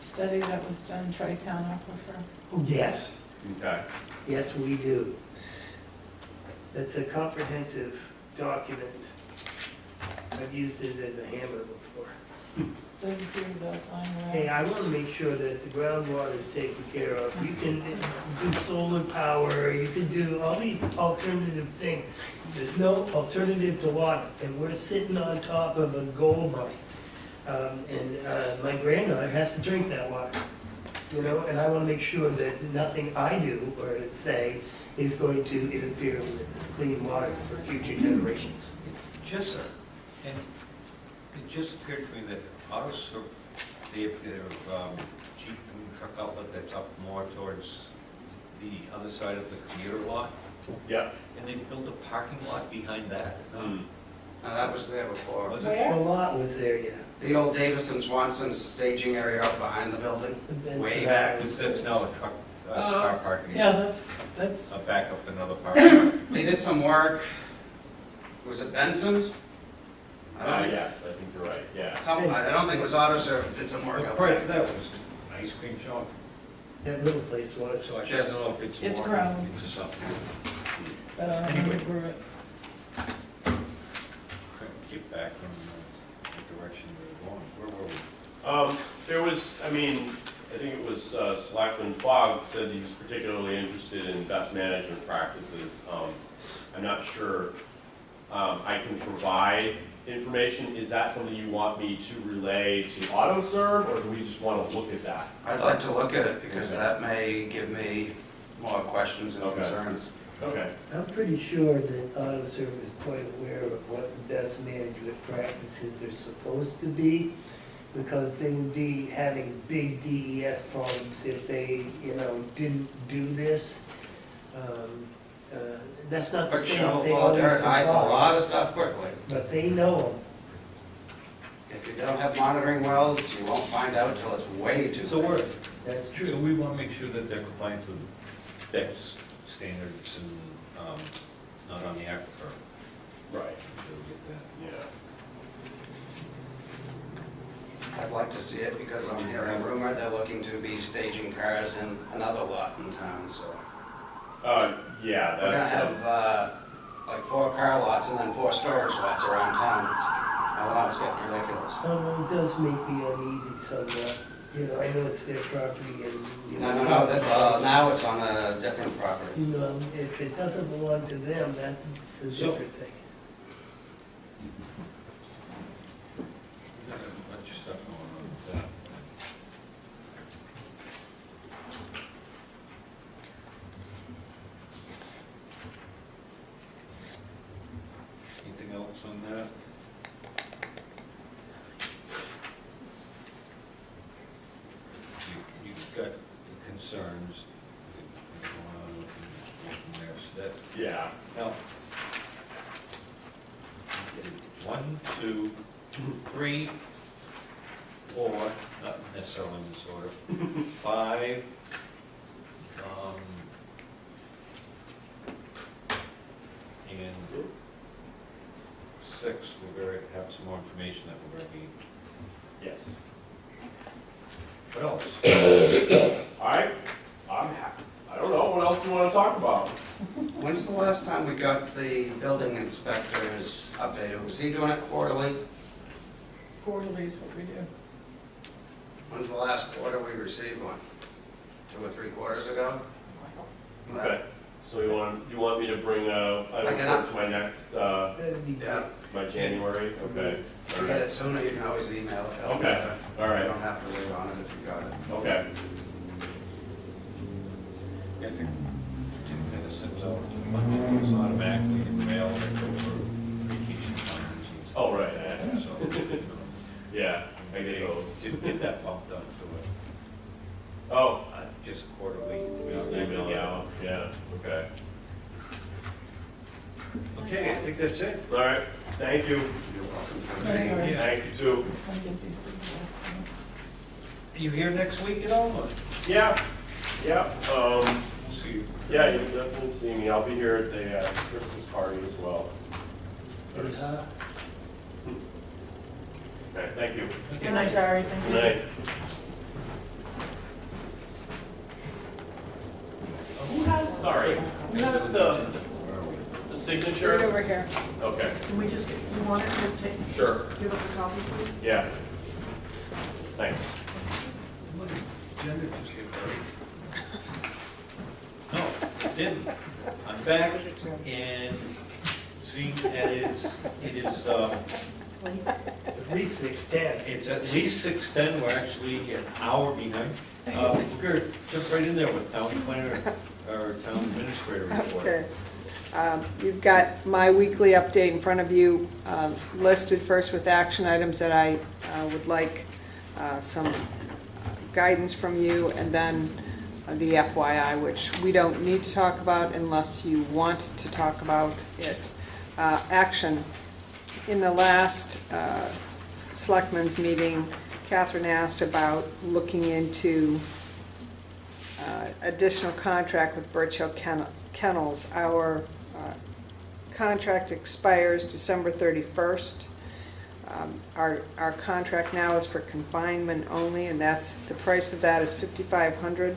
study that was done, Tri-Town Aquifer? Oh, yes, Okay. yes, we do. That's a comprehensive document. I've used it as a hammer before. Does it give those on Hey, I want to make sure that the groundwater is taken care of. You can do solar power, you can do all these alternative things. There's no alternative to water, and we're sitting on top of a gold mine. And my granddaughter has to drink that water, and I want to make sure that nothing I do or say is going to interfere with clean water for future generations. Just, and it just occurred to me that also, they have their Jeep and truck outlet that's up more towards the other side of the commuter lot, Yeah. and they've built a parking lot behind that. Now, that was there before. Was The Where? lot was there, yeah. The old Davison Swanson staging area up behind the building, The Benson way back. Because that's now a truck, car parking. Yeah, that's, Back up another parking lot. They did some work, was it Benson's? I don't think, Yes, I think you're right, yeah. I don't think it was AutoServe, did some work Well, up prior there. to that was an ice cream shop, That little place was. so I Just- don't know if it's It's more grown. into something. but I don't remember it. Get back from the direction we were going. Where were we? There was, I think it was Selectman Fogg said he was particularly interested in best management practices. I'm not sure I can provide information. Is that something you want me to relay to AutoServe, or do we just want to look at that? I'd like to look at it, because that may give me more questions and Okay. concerns. Okay. I'm pretty sure that AutoServe is quite aware of what the best management practices are supposed to be, because they would be having big DES problems if they, didn't do this. That's not to Quick say shovel that they full of always dirt hides a comply, lot of stuff quickly. but they know them. If you don't have monitoring wells, you won't find out till it's way too So late. we're, That's so true. we want to make sure that they're compliant with BEX standards and not on the aquifer. Right. We'll get that. Yeah. I'd like to see it, because I'm hearing rumor they're looking to be staging cars in another lot in town, so. Yeah, We're gonna that's, have, like 4 car lots and then 4 storage lots around town. I don't know, it's getting ridiculous. It does make me uneasy somewhat. I know it's their property and, No, now it's on a different property. If it doesn't belong to them, that's a So- different thing. We've got a bunch of stuff going on with that. Anything else on that? You've got the concerns. We can go on, we can go from there. So that, yeah. now, okay, 1, 2, 3, 4, not necessarily in this order, 5, and 6, we're going to have some more information that we're going to need. Yes. What else? All right. I'm happy. I don't know, what else do you want to talk about? When's the last time we got the building inspector's updated? Was he doing it quarterly? Quarterly is what we do. When's the last quarter we received one? 2 or 3 quarters ago? Okay, so you want me to bring a I can- report to my next, That'd be Yeah. my January? Okay. If you get it sooner, you can always email it. Okay, all right. You don't have to wait on it if you got it. Okay. I think Jim kind of sends out a bunch of things automatically in the mail that go for vacation funds. Oh, right, yeah. So, Yeah, I get those. didn't get that bumped up to it. Oh, Just quarterly. just email it out, yeah, okay. Okay, I think that's it. All right, thank you. You're welcome. Thank you. Thank you too. I'll get these things Are you here next week at all? Or Yeah, yeah, we'll see you. yeah, you can definitely see me. I'll be here at the Christmas party as well. Okay, thank you. Good night, Gary. Thank Good you. night. Who has, sorry, who has the Right signature? over here. Okay, Can we just, you want it to take? Sure. Give us a copy, please? yeah. Thanks. What did Jenna just get buried? No, it didn't. I'm back and see, it is, At least 6:10. it's at least 6:10, we're actually an hour behind. We're gonna jump right in there with town planner, or town administrator report. Okay. You've got my weekly update in front of you, listed first with action items that I would like some guidance from you, and then the FYI, which we don't need to talk about unless you want to talk about it. Action. In the last Selectmen's meeting, Catherine asked about looking into additional contract with Birch Hill Kennels. Our contract expires December 31st. Our contract now is for confinement only, and the price of that is $5,500.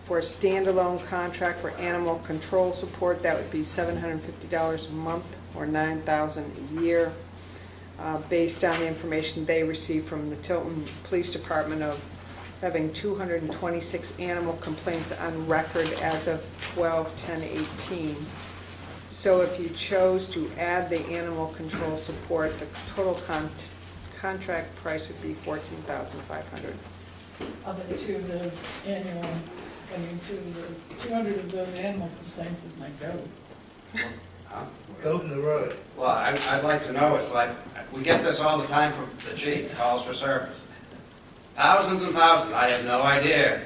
For a standalone contract for animal control support, that would be $750 a month or $9,000 a year, based on the information they received from the Tilton Police Department of having 226 animal complaints on record as of 12/10/18. So if you chose to add the animal control support, the total contract price would be $14,500. I'll bet 2 of those annual, 200 of those animal complaints is my goat. Huh? Go to the road. Well, I'd like to know, it's like, we get this all the time from the chief, calls for service. Thousands and thousands, I have no idea,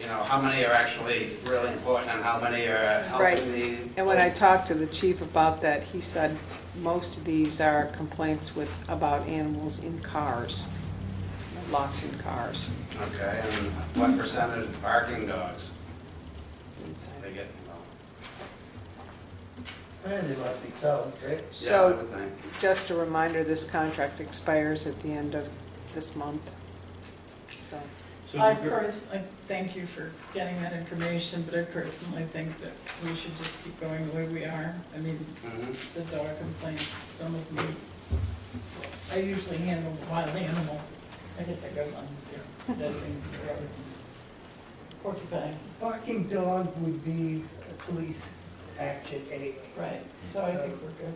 how many are actually really important and how many are helping the... And when I talked to the chief about that, he said most of these are complaints about animals in cars, locked in cars. Okay, and what percentage of barking dogs inside. they get? There must be some, right? Yeah, I So, would think. just a reminder, this contract expires at the end of this month. So, So I you're- thank you for getting that information, but I personally think that we should just keep going the way we are. I mean, Mhm. the dog complaints, some of them, I usually handle wild animal. I get the good ones, dead things in the road. Porcupines, Barking dog would be a police action anyway. right, so I think we're good.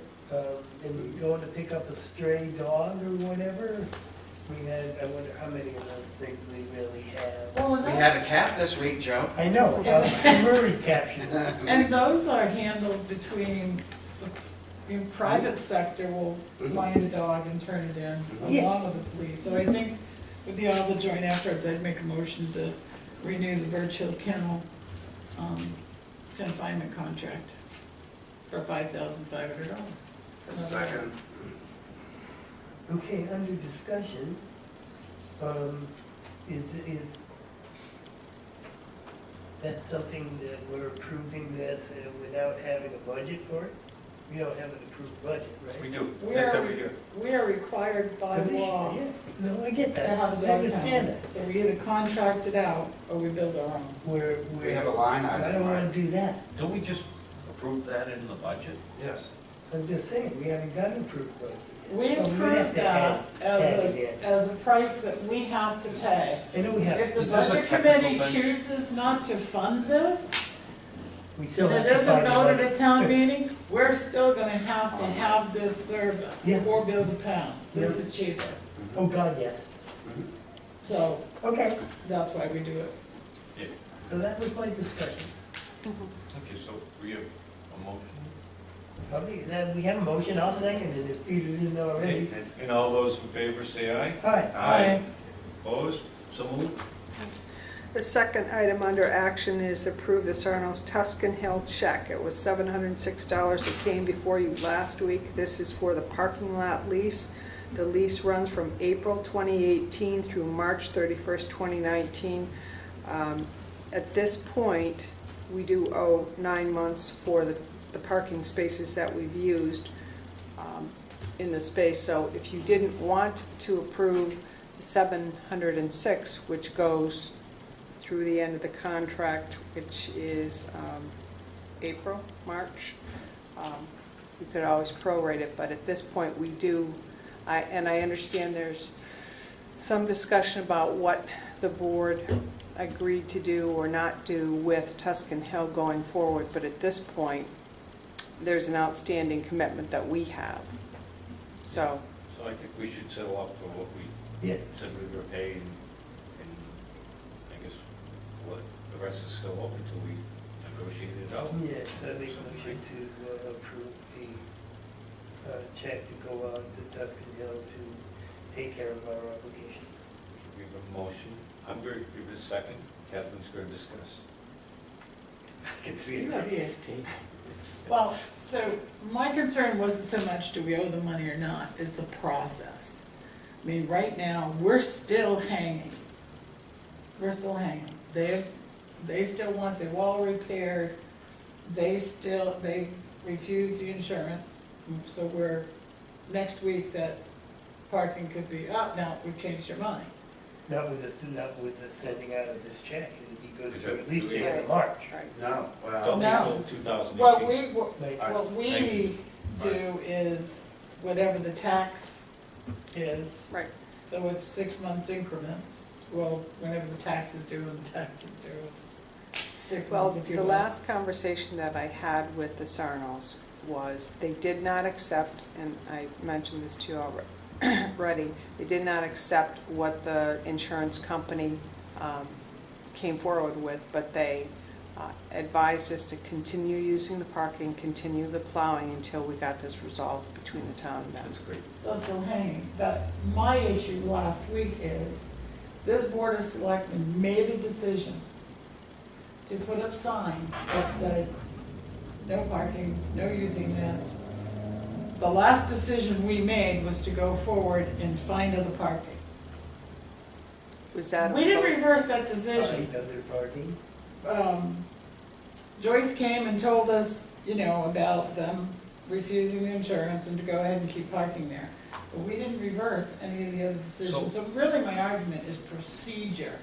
And you go to pick up a stray dog or whatever, I wonder how many of those things we really have. Well, We had a cat this week, Joe. I know, Murray captured it. and those are handled between, the private sector will find a dog and turn it in Yeah. along with the police. So I think with all the joint efforts, I'd make a motion to renew the Birch Hill Kennel confinement contract for $5,500. Second. Okay, under discussion, is that something that we're approving this without having a budget for it? We don't have an approved budget, right? We do, We that's are- every year. We are required by law Yeah, no, I get to that. have a I dog understand pound. that. So we either contract it out or we build our own. We have a line I item. don't wanna do that. Don't we just approve that in the budget? Yes. I'm just saying, we haven't got an approved budget. We Well, we'd have approve to that add it in. as a price that we have to pay. I know we have, If the Is this a budget technical committee thing? chooses not to fund this, we still and have it to isn't find the voted money. at town meeting, we're still gonna have to have this service Yeah. or build a pound. This Yeah. is cheaper. Oh, God, yes. So Okay, that's why we do it. so that was my discussion. Okay, so we have a motion. Probably, we have a motion, I'll second it if Peter didn't know already. Okay, and all those in favor say aye. Aye. Opposed? So moved. The second item under action is approve the Sarno's Tuscan Hill check. It was $706. It came before you last week. This is for the parking lot lease. The lease runs from April 2018 through March 31st, 2019. At this point, we do owe 9 months for the parking spaces that we've used in the space. So if you didn't want to approve the 706, which goes through the end of the contract, which is April, March, we could always prorate it, but at this point, we do, and I understand there's some discussion about what the board agreed to do or not do with Tuscan Hill going forward, but at this point, there's an outstanding commitment that we have. So, So I think we should settle up for what we Yeah. said we were paying, and I guess what, the rest is still open until we negotiate it out. Yes, I make a motion to approve the check to go out to Tuscan Hill to take care of our obligation. We have a motion. I'm going to give it a second. Catherine's going to discuss. I can see it. Well, so my concern wasn't so much do we owe the money or not, is the process. I mean, right now, we're still hanging. We're still hanging. They still want the wall repaired. They refuse the insurance. So we're, next week, that parking could be up. Now, we've changed our mind. Not with the sending out of this check, it'd be good Is for that- at least the end of Right. March. right. No, Don't well, No. until 2018. What we Thank you. do is whatever the tax is. Right. So it's 6 months increments. Well, whenever the tax is due and the tax is due, it's 6 Well, months if you the will. last conversation that I had with the Sarnos was they did not accept, and I mentioned this to you already, they did not accept what the insurance company came forward with, but they advised us to continue using the parking, continue the plowing until we got this resolved between the town and them. That's great. So it's still hanging. But my issue last week is, this Board of Selectmen made a decision to put up signs that said, no parking, no using this. The last decision we made was to go forward and find other parking. Was that? We didn't reverse that decision. Find other parking. Joyce came and told us, about them refusing the insurance and to go ahead and keep parking there. But we didn't reverse any of the other decisions. So really my argument is procedure.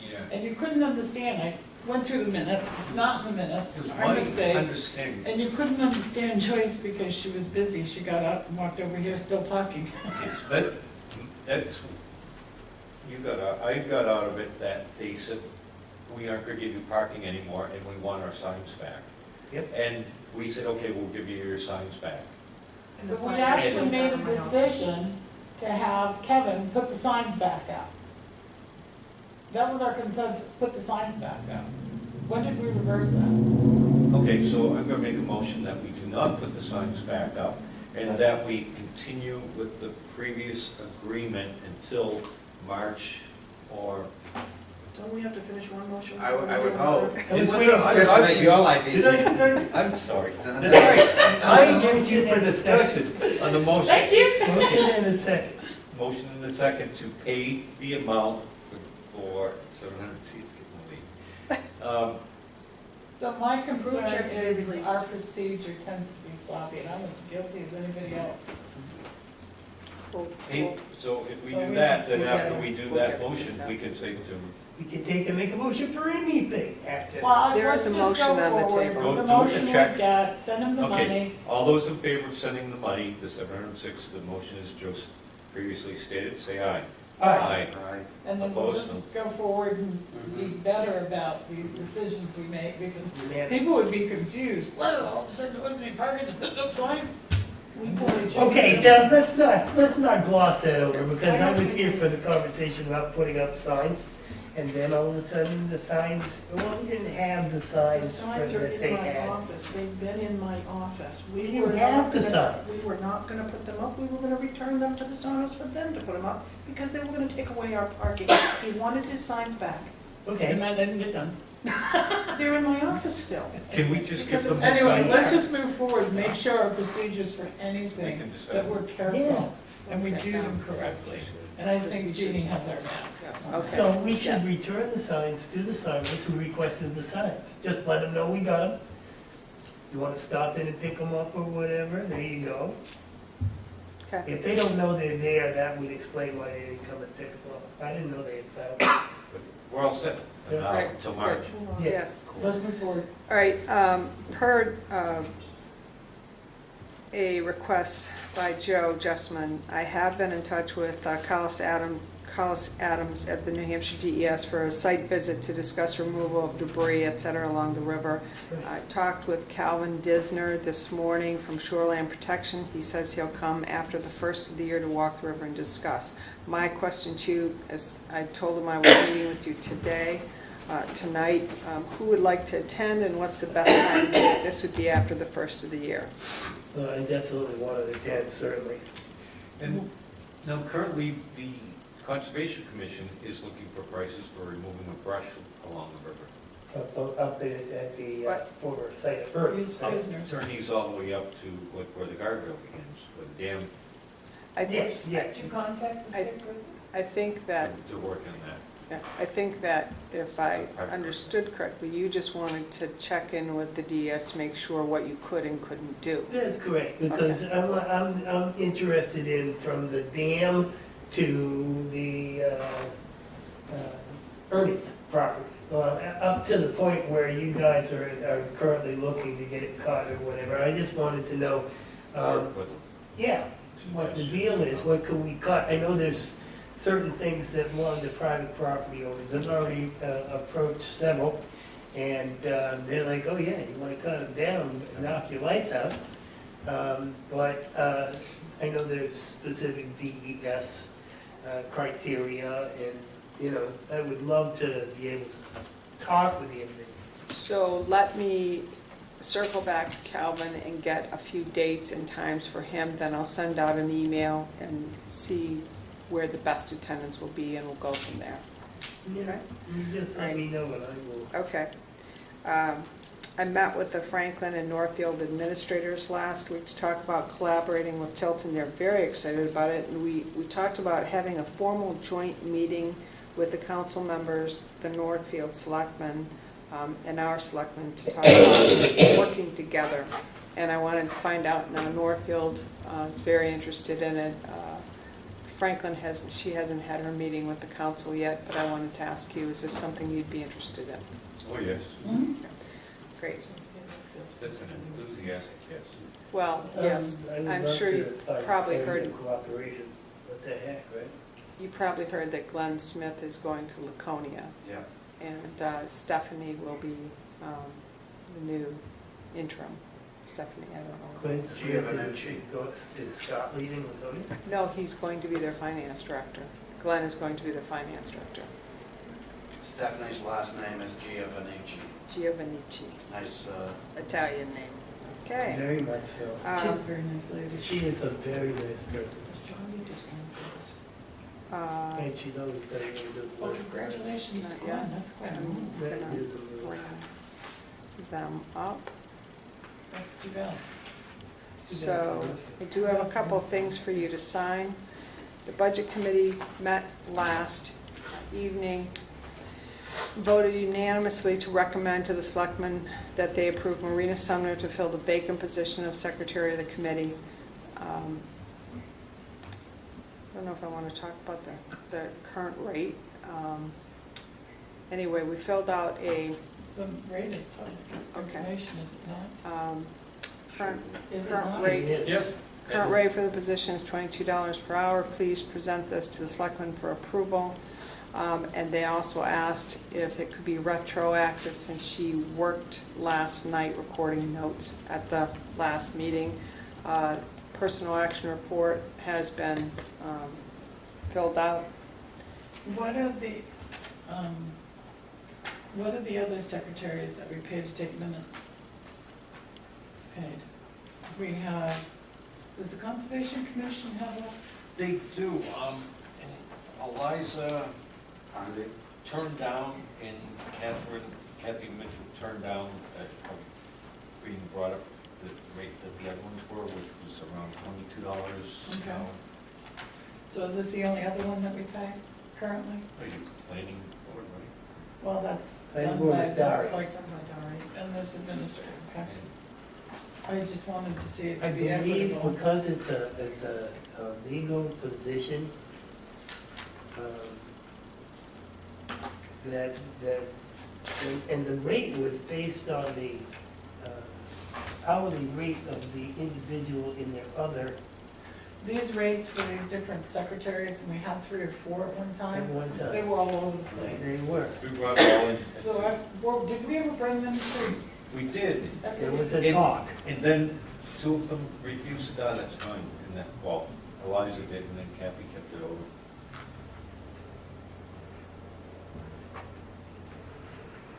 Yeah. And you couldn't understand, I went through the minutes, it's not in the minutes, It was our my mistake. understanding. And you couldn't understand Joyce because she was busy. She got up and walked over here still talking. That's, I got out of it that they said, we aren't going to give you parking anymore and we want our signs back. Yep. And we said, okay, we'll give you your signs back. And the But we signs actually are made a down my house. decision to have Kevin put the signs back up. That was our consensus, put the signs back up. When did we reverse that? Okay, so I'm going to make a motion that we do not put the signs back up and that we continue with the previous agreement until March or... Don't we have to finish one motion? I would before we do hope. another? Just to make your life easier. I'm sorry. That's right. I engaged you for discussion on the motion. Thank you. Motion and a second. Motion and a second to pay the amount for 700 seats, getting late. So my concern check may be is released. our procedure tends to be sloppy, and I'm as guilty as anybody else. Cool, Hey, cool. so if we So do we- that, then we after gotta- we do we that gotta- motion, we can say to, We can take and make a motion for anything after. Well, There let's is a just go motion on the forward. table. Go The do the motion check. we've got, send him the Okay. money. all those in favor of sending the money, the 706, the motion is just previously stated, say aye. All right, Aye. And then we'll Opposed? just go forward and be Mm-hmm. better about these decisions we make, because unanimous. people would be confused. Well, all of a sudden there wasn't any parking, putting up signs. We fully changed Okay, it. now, let's not gloss that over, because I was here for the conversation about putting up signs, and then all of a sudden, the signs, well, we didn't have the The signs signs are that they in my had. office, they've been in my office. We You were have not the gonna- signs. We were not gonna put them up, we were gonna return them to the Sonos for them to put them up, because they were gonna take away our parking. He wanted his signs back. Okay, And that didn't get done. They're in my office still. Can we just give them the Anyway, sign? let's just move forward, make sure our procedures for We anything, can decide. that we're Yeah. careful, and we do them correctly. And I think Jeannie has our map. Yes, Okay. okay. so we should Yes. return the signs to the signers who requested the signs. Just let them know we got them. You wanna stop in and pick them up or whatever, there you go. Okay. If they don't know they're there, that would explain why they didn't come and pick them up. I didn't know they had found We're all set Yeah. now Right. until March. them. Yeah. Yes. Let's move forward. All right, per a request by Joe Justman, I have been in touch with Collis Adams at the New Hampshire DES for a site visit to discuss removal of debris, et cetera, along the river. I talked with Calvin Disner this morning from Shoreland Protection. He says he'll come after the first of the year to walk the river and discuss. My question to you is, I told him I was meeting with you tonight. Who would like to attend, and what's the best time? This would be after the first of the year. I definitely wanted to attend, certainly. And now currently, the Conservation Commission is looking for prices for removing the brush along the river. Up at the What? former site of Burns. Prisoners. Turn these all the way up to where the guardrail begins, where the dam, Yeah. Did you contact the state prison? I think that, to work on that. I think that if I understood correctly, you just wanted to check in with the DES to make sure what you could and couldn't do. That's correct, because I'm interested in from the dam to the Ernie's property, up to the point where you guys are currently looking to get it cut or whatever. I just wanted to know, Work with them. yeah, what the deal is, what could we cut? I know there's certain things that belong to private property owners. I've already approached several, and they're like, oh yeah, you want to cut them down, knock your lights out. But I know there's specific DES criteria, and, I would love to be able to talk with you. So let me circle back to Calvin and get a few dates and times for him, then I'll send out an email and see where the best attendance will be, and we'll go from there. Yeah, you just let me know, and I will. Okay. I met with the Franklin and Northfield administrators last week to talk about collaborating with Tilton. They're very excited about it, and we talked about having a formal joint meeting with the council members, the Northfield Selectmen, and our selectmen to talk about working together. And I wanted to find out, now Northfield is very interested in it. Franklin hasn't had her meeting with the council yet, but I wanted to ask you, is this something you'd be interested in? Oh, yes, Great. that's an enthusiastic yes. Well, yes, I would I'm love sure to you find probably friends heard, in Cooperation, what the heck, right? you probably heard that Glenn Smith is going to Laconia, Yeah. and Stephanie will be the new interim. Stephanie, I don't know. Clint Smith Giovannucci. is Scott leading Laconia? No, he's going to be their finance director. Glenn is going to be their finance director. Stephanie's last name is Giovannucci. Giovannici, Nice, Italian name. Okay. Very much so. She's a very nice lady. She is a very nice person, and she's always done really good Well, work. congratulations, Not Glenn, yet. that's quite a I'm move. That gonna is a move. bring them up. That's too bad. So I do have a couple of things for you to sign. The Budget Committee met last evening. voted unanimously to recommend to the selectmen that they approve Marina Sumner to fill the vacant position of secretary of the committee. I don't know if I want to talk about the current rate. Anyway, we filled out a The rate is public information, is it not? current Is it current not? rate. Yep. Current rate for the position is $22 per hour. Please present this to the selectmen for approval. And they also asked if it could be retroactive since she worked last night recording notes at the last meeting. Personal action report has been filled out. What are the other secretaries that we pay to take minutes paid? We have, does the Conservation Commission have a? They do, Eliza Fonzie? turned down and Kathy Mitchell turned down being brought up the rate that the other ones were, which was around $22 an Okay. hour. So is this the only other one that we pay currently? Are you planning board, right? Well, that's Planning done board by, is that's Dari. like, and this administrator, okay? I just wanted to see it I to be believe equitable. because it's a legal position, and the rate was based on the hourly rate of the individual in their other, These rates for these different secretaries, and we had 3 or 4 at one at time, one they time. were all over the place. They were. We brought it all in. So, well, did we ever bring them to? We did, There was a talk. and then 2 of them refused, that's fine, and that, well, Eliza did, and then Kathy kept it over.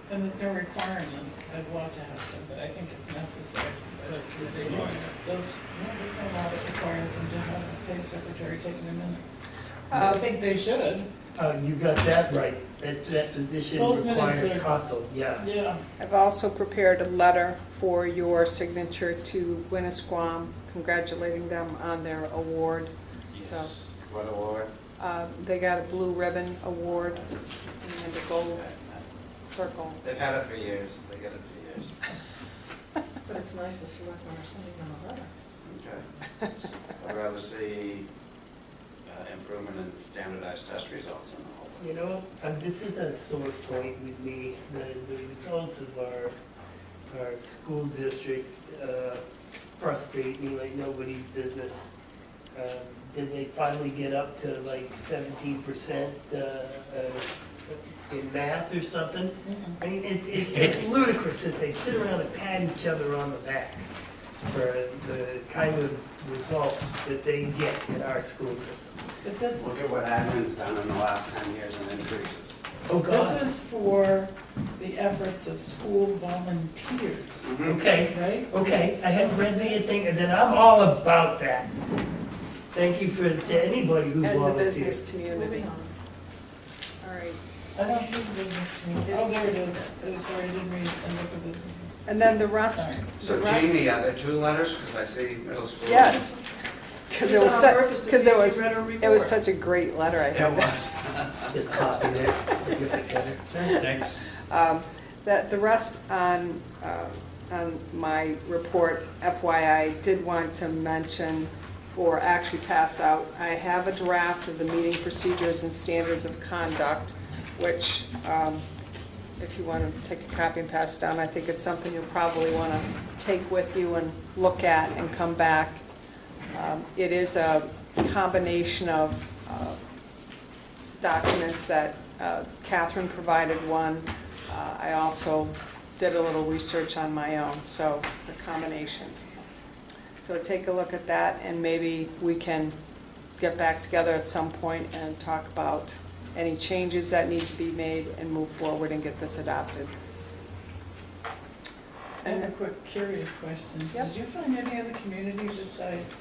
And there's no requirement, I'd want to have them, but I think it's necessary. But they don't- there's no law that requires them to have a paid secretary taking their minutes. I think they should. You got that right. That position Those minutes requires are- hustle, yeah. Yeah. I've also prepared a letter for your signature to Winnisquam, congratulating them on their award. So What award? they got a blue ribbon award and a gold circle. They've had it for years, they get it for years. But it's nice the selectmen are sending them a letter. Okay. I'd rather see improvement in standardized test results in the whole. You know, this is a sore point with me. The results of our school district frustrate me like nobody's business. Did they finally get up to like 17% in math or something? I mean, it's just ludicrous that they sit around and pat each other on the back for the kind of results that they get in our school system. But this, Look at what admin's done in the last 10 years in increases. Oh, God. this is for the efforts of school volunteers, Okay, right? okay, I haven't read anything, and then I'm all about that. Thank you to anybody who's And the volunteered. business community. Moving on. All right. I don't see the business community. Oh, there it is. Oh, sorry, I didn't read, I looked at business. And then the rest, Sorry. So the rest. Jamie, are there 2 letters? Because I see middle school. Yes, because it was On such, purpose to because see it if you was, read her it was report. such a great letter I It had. was. Just copied it, give it together. Thanks. That the rest on my report, FYI, did want to mention or actually pass out, I have a draft of the meeting procedures and standards of conduct, which, if you want to take a copy and pass it down, I think it's something you'll probably want to take with you and look at and come back. It is a combination of documents that Catherine provided one. I also did a little research on my own, so it's a combination. So take a look at that, and maybe we can get back together at some point and talk about any changes that need to be made and move forward and get this adopted. I have a quick curious question. Yep. Did you find any other community besides,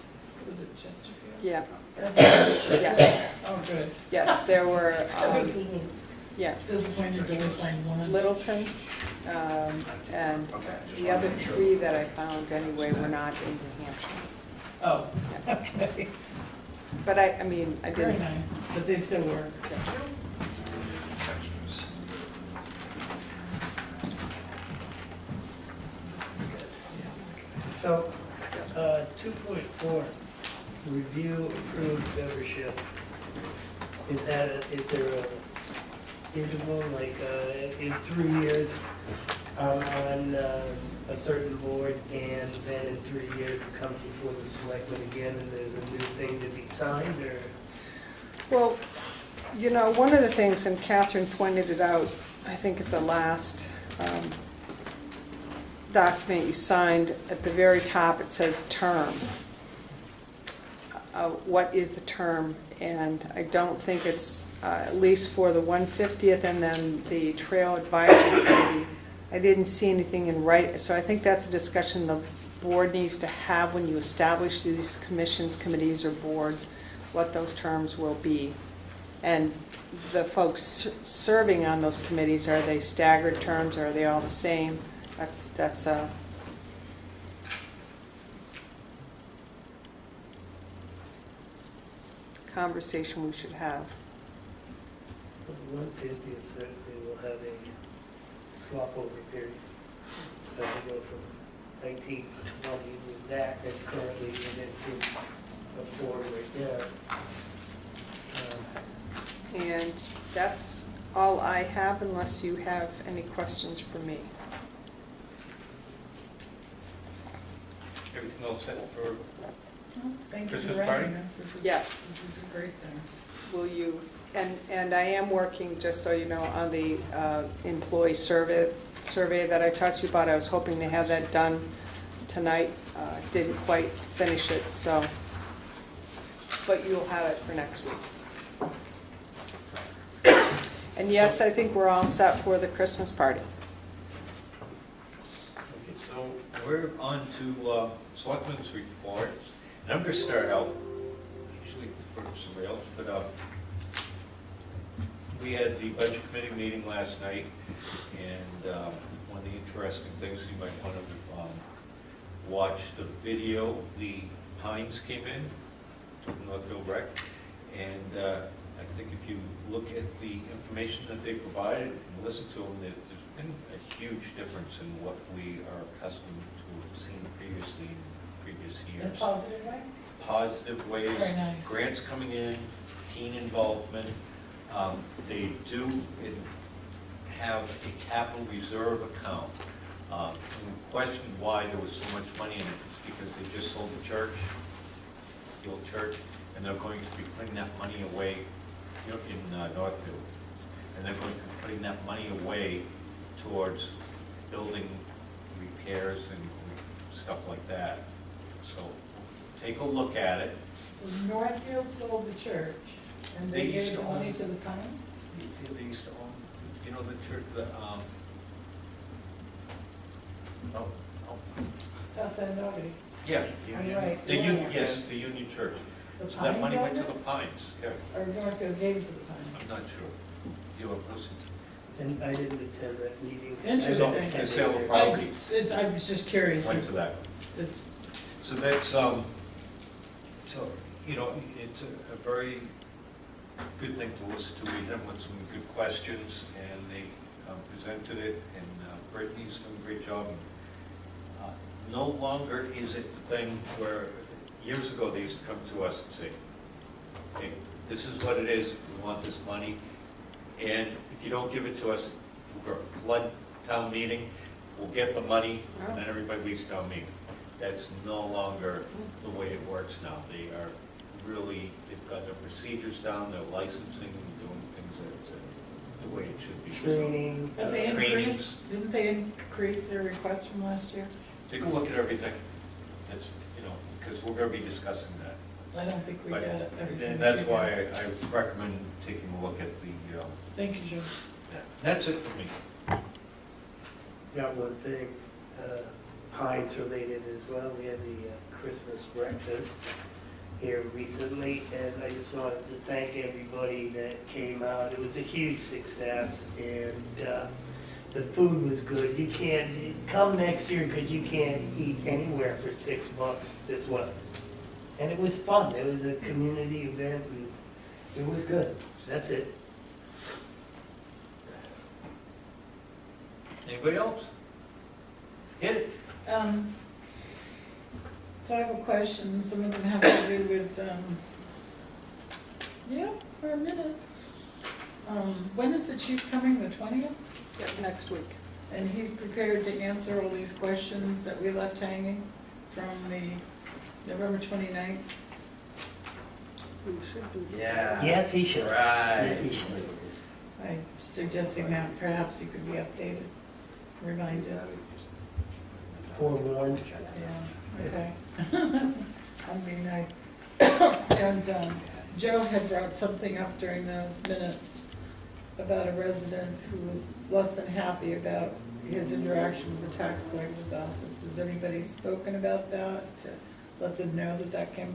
was it Chesterfield? Yeah, Yeah. yeah, Oh, good. yes, there were, I was a little yeah, disappointed to only find one. Littleton, and Okay, just the wanted other to make sure. 3 that I found anyway were not in New Hampshire. Oh, Yeah. okay. But I mean, I Very didn't. nice, but they still work. Extras. So, 2.4, review approved membership. Is there a interval, like, in 3 years, on a certain board, and then in 3 years it comes before the selectmen again, and there's a new thing to be signed, or? Well, you know, one of the things, and Catherine pointed it out, I think at the last document you signed, at the very top it says term. What is the term? And I don't think it's, at least for the 150th and then the Trail Advisory Committee, I didn't see anything in writing. So I think that's a discussion the board needs to have when you establish these commissions, committees, or boards, what those terms will be. And the folks serving on those committees, are they staggered terms, or are they all the same? That's a conversation we should have. The 150th, certainly will have a swap over period. So we go from 1920 with that that's currently in a Ford right there. And that's all I have, unless you have any questions for me. Everything all set for Thank you for Christmas writing party? this. This is- Yes. This is a great thing. Will you, and I am working, just so you know, on the employee survey that I talked to you about. I was hoping to have that done tonight. Didn't quite finish it, so, but you'll have it for next week. And yes, I think we're all set for the Christmas party. Okay, so we're on to Selectmen's reports. And I'm going to start out, usually for somebody else, but we had the budget committee meeting last night, and one of the interesting things, you might want to watch the video. The Pines came in to Northfield Rec, and I think if you look at the information that they provided and listen to them, there's been a huge difference in what we are accustomed to have seen previously in previous In a years. positive way? Positive ways, Very nice. grants coming in, teen involvement. They do have a capital reserve account. We questioned why there was so much money in it. It's because they just sold the church, the old church, and they're going to be putting that money away in Northfield. And they're going to be putting that money away towards building repairs and stuff like that. So take a look at it. So Northfield sold the church, and they They used gave the to money own- to the Pines? They used to own, the church, Pasadena. yeah. Right. Yes, the Union Church. The So that Pines money went owned to it? the Pines, yeah. Or Northfield gave it to the Pines? I'm not sure. You have listened And I didn't attend that meeting. Interesting. I didn't attend The sale of it. property. I was just curious. went to that. It's, So that's, so, it's a very good thing to listen to. We had some good questions, and they presented it, and Brittany's done a great job. No longer is it the thing where, years ago, they used to come to us and say, hey, this is what it is, we want this money, and if you don't give it to us, we're going to flood town meeting, we'll get the money, and then everybody leaves town meeting. That's no longer the way it works now. They are really, they've got their procedures down, their licensing, and doing things that the way it should be. Training. have they Trainings. increased, didn't they increase their request from last year? Take a look at everything. That's, because we're going to be discussing that. I don't think we But- got it. everything And that that's we got. why I recommend taking a look at the, Thank you, Joe. that's it for me. Got one thing, Pines related as well. We had the Christmas breakfast here recently, and I just wanted to thank everybody that came out. It was a huge success, and the food was good. You can't, come next year because you can't eat anywhere for $6 this way. And it was fun. It was a community event, and it was good. That's it. Anybody else? Hit it. So I have a question, some of them have to do with, for a minute. When is the chief coming, the 20th? Yeah, next week. And he's prepared to answer all these questions that we left hanging from the November 29th? We should be. Yeah. Yes, he should. Right. Yes, he should. I'm suggesting that perhaps you could be updated, reminded. Forewarned. Yeah, okay. That'd be nice. And Joe had brought something up during those minutes about a resident who was less than happy about his interaction with the tax collector's office. Has anybody spoken about that, to let them know that that came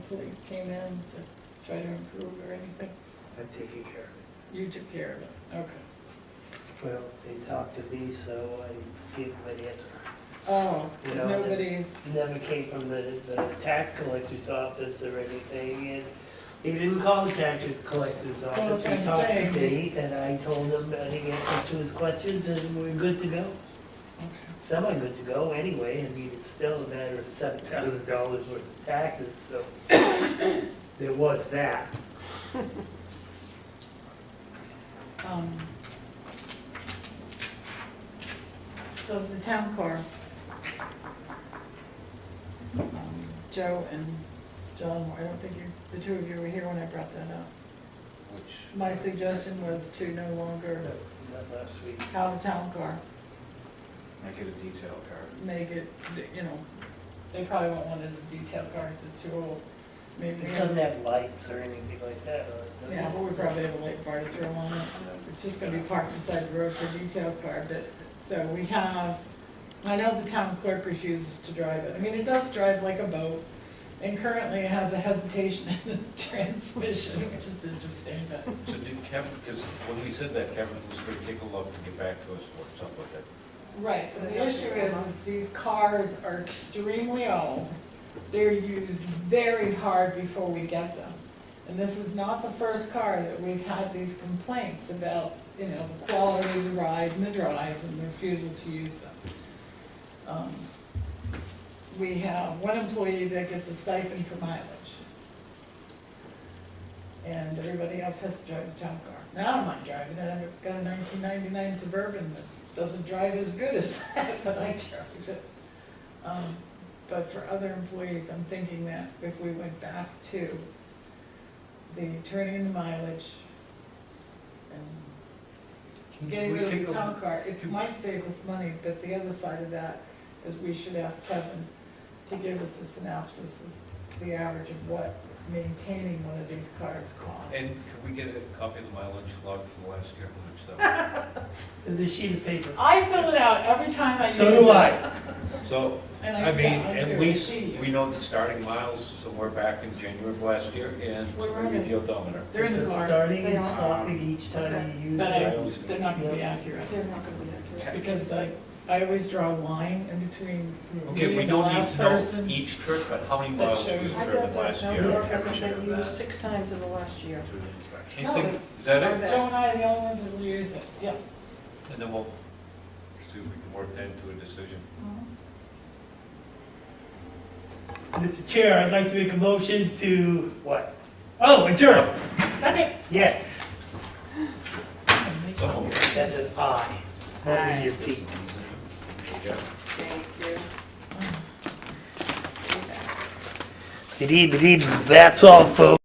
in to try to improve or anything? I'm taking care of it. You took care of it, okay. Well, they talked to me, so I gave them an answer. Oh, You know, nobody's, Never came from the tax collector's office or anything, and he didn't call the tax collector's office. that's what He I'm talked to saying. me, and I told him I didn't answer to his questions, and we're good to go. okay. Semi-good to go anyway. I mean, it's still a matter of $7,000 worth of taxes, so there was that. So the town car, Joe and John, I don't think the two of you were here when I brought that up. Which, My suggestion was to no longer Not last week. have a town car, Make it a detail card. make it, they probably won't want it as detail cars, they're too old. Maybe we It have, doesn't have lights or anything like that on it, does it? yeah, but we probably have a late bar to throw on it. It's just gonna be parked beside the road for detail car, but, so we have, I know the town clerk refuses to drive it. I mean, it does drive like a boat, and currently it has a hesitation in the transmission, which is interesting, but. so did Kevin, because when we said that, Kevin was going to take a look and get back to us or something like that. Right, but the issue is these cars are extremely old. They're used very hard before we get them. And this is not the first car that we've had these complaints about, the quality of the ride and the drive and the refusal to use them. We have one employee that gets a stipend for mileage. And everybody else has to drive the town car. Now I don't mind driving it, I've got a 1999 Suburban that doesn't drive as good as that, but I drive it. But for other employees, I'm thinking that if we went back to the turning in the mileage and getting rid of the town car, it might save us money, but the other side of that is we should ask Kevin to give us a synopsis of the average of what maintaining one of these cars costs. And can we get a copy of the mileage log for last year? So- There's a sheet of paper. I fill it out every time I use it. So do I. So, And I mean, yeah, I'm at curious least to see. we know the starting miles, so we're back in January of last year, and Where are maybe they? the odometer. They're in the It's a car, starting They and are. stopping each time you use but it. they're not gonna be accurate, They're not gonna be accurate. because I always draw a line in between Okay, me we and the don't need last to know person. each trip, but how many That miles shows- we've I driven bet that last number year. hasn't been used 6 times in the last year. Can't think, is that it? Joe and I are the only ones that will use it, yeah. And then we'll see if we can work that into a decision. Mr. Chair, I'd like to make a motion to, what? Oh, adjourn. Second. Yes, So, that's an aye, not with your feet. yeah. Thank you. Good evening, that's all, folks.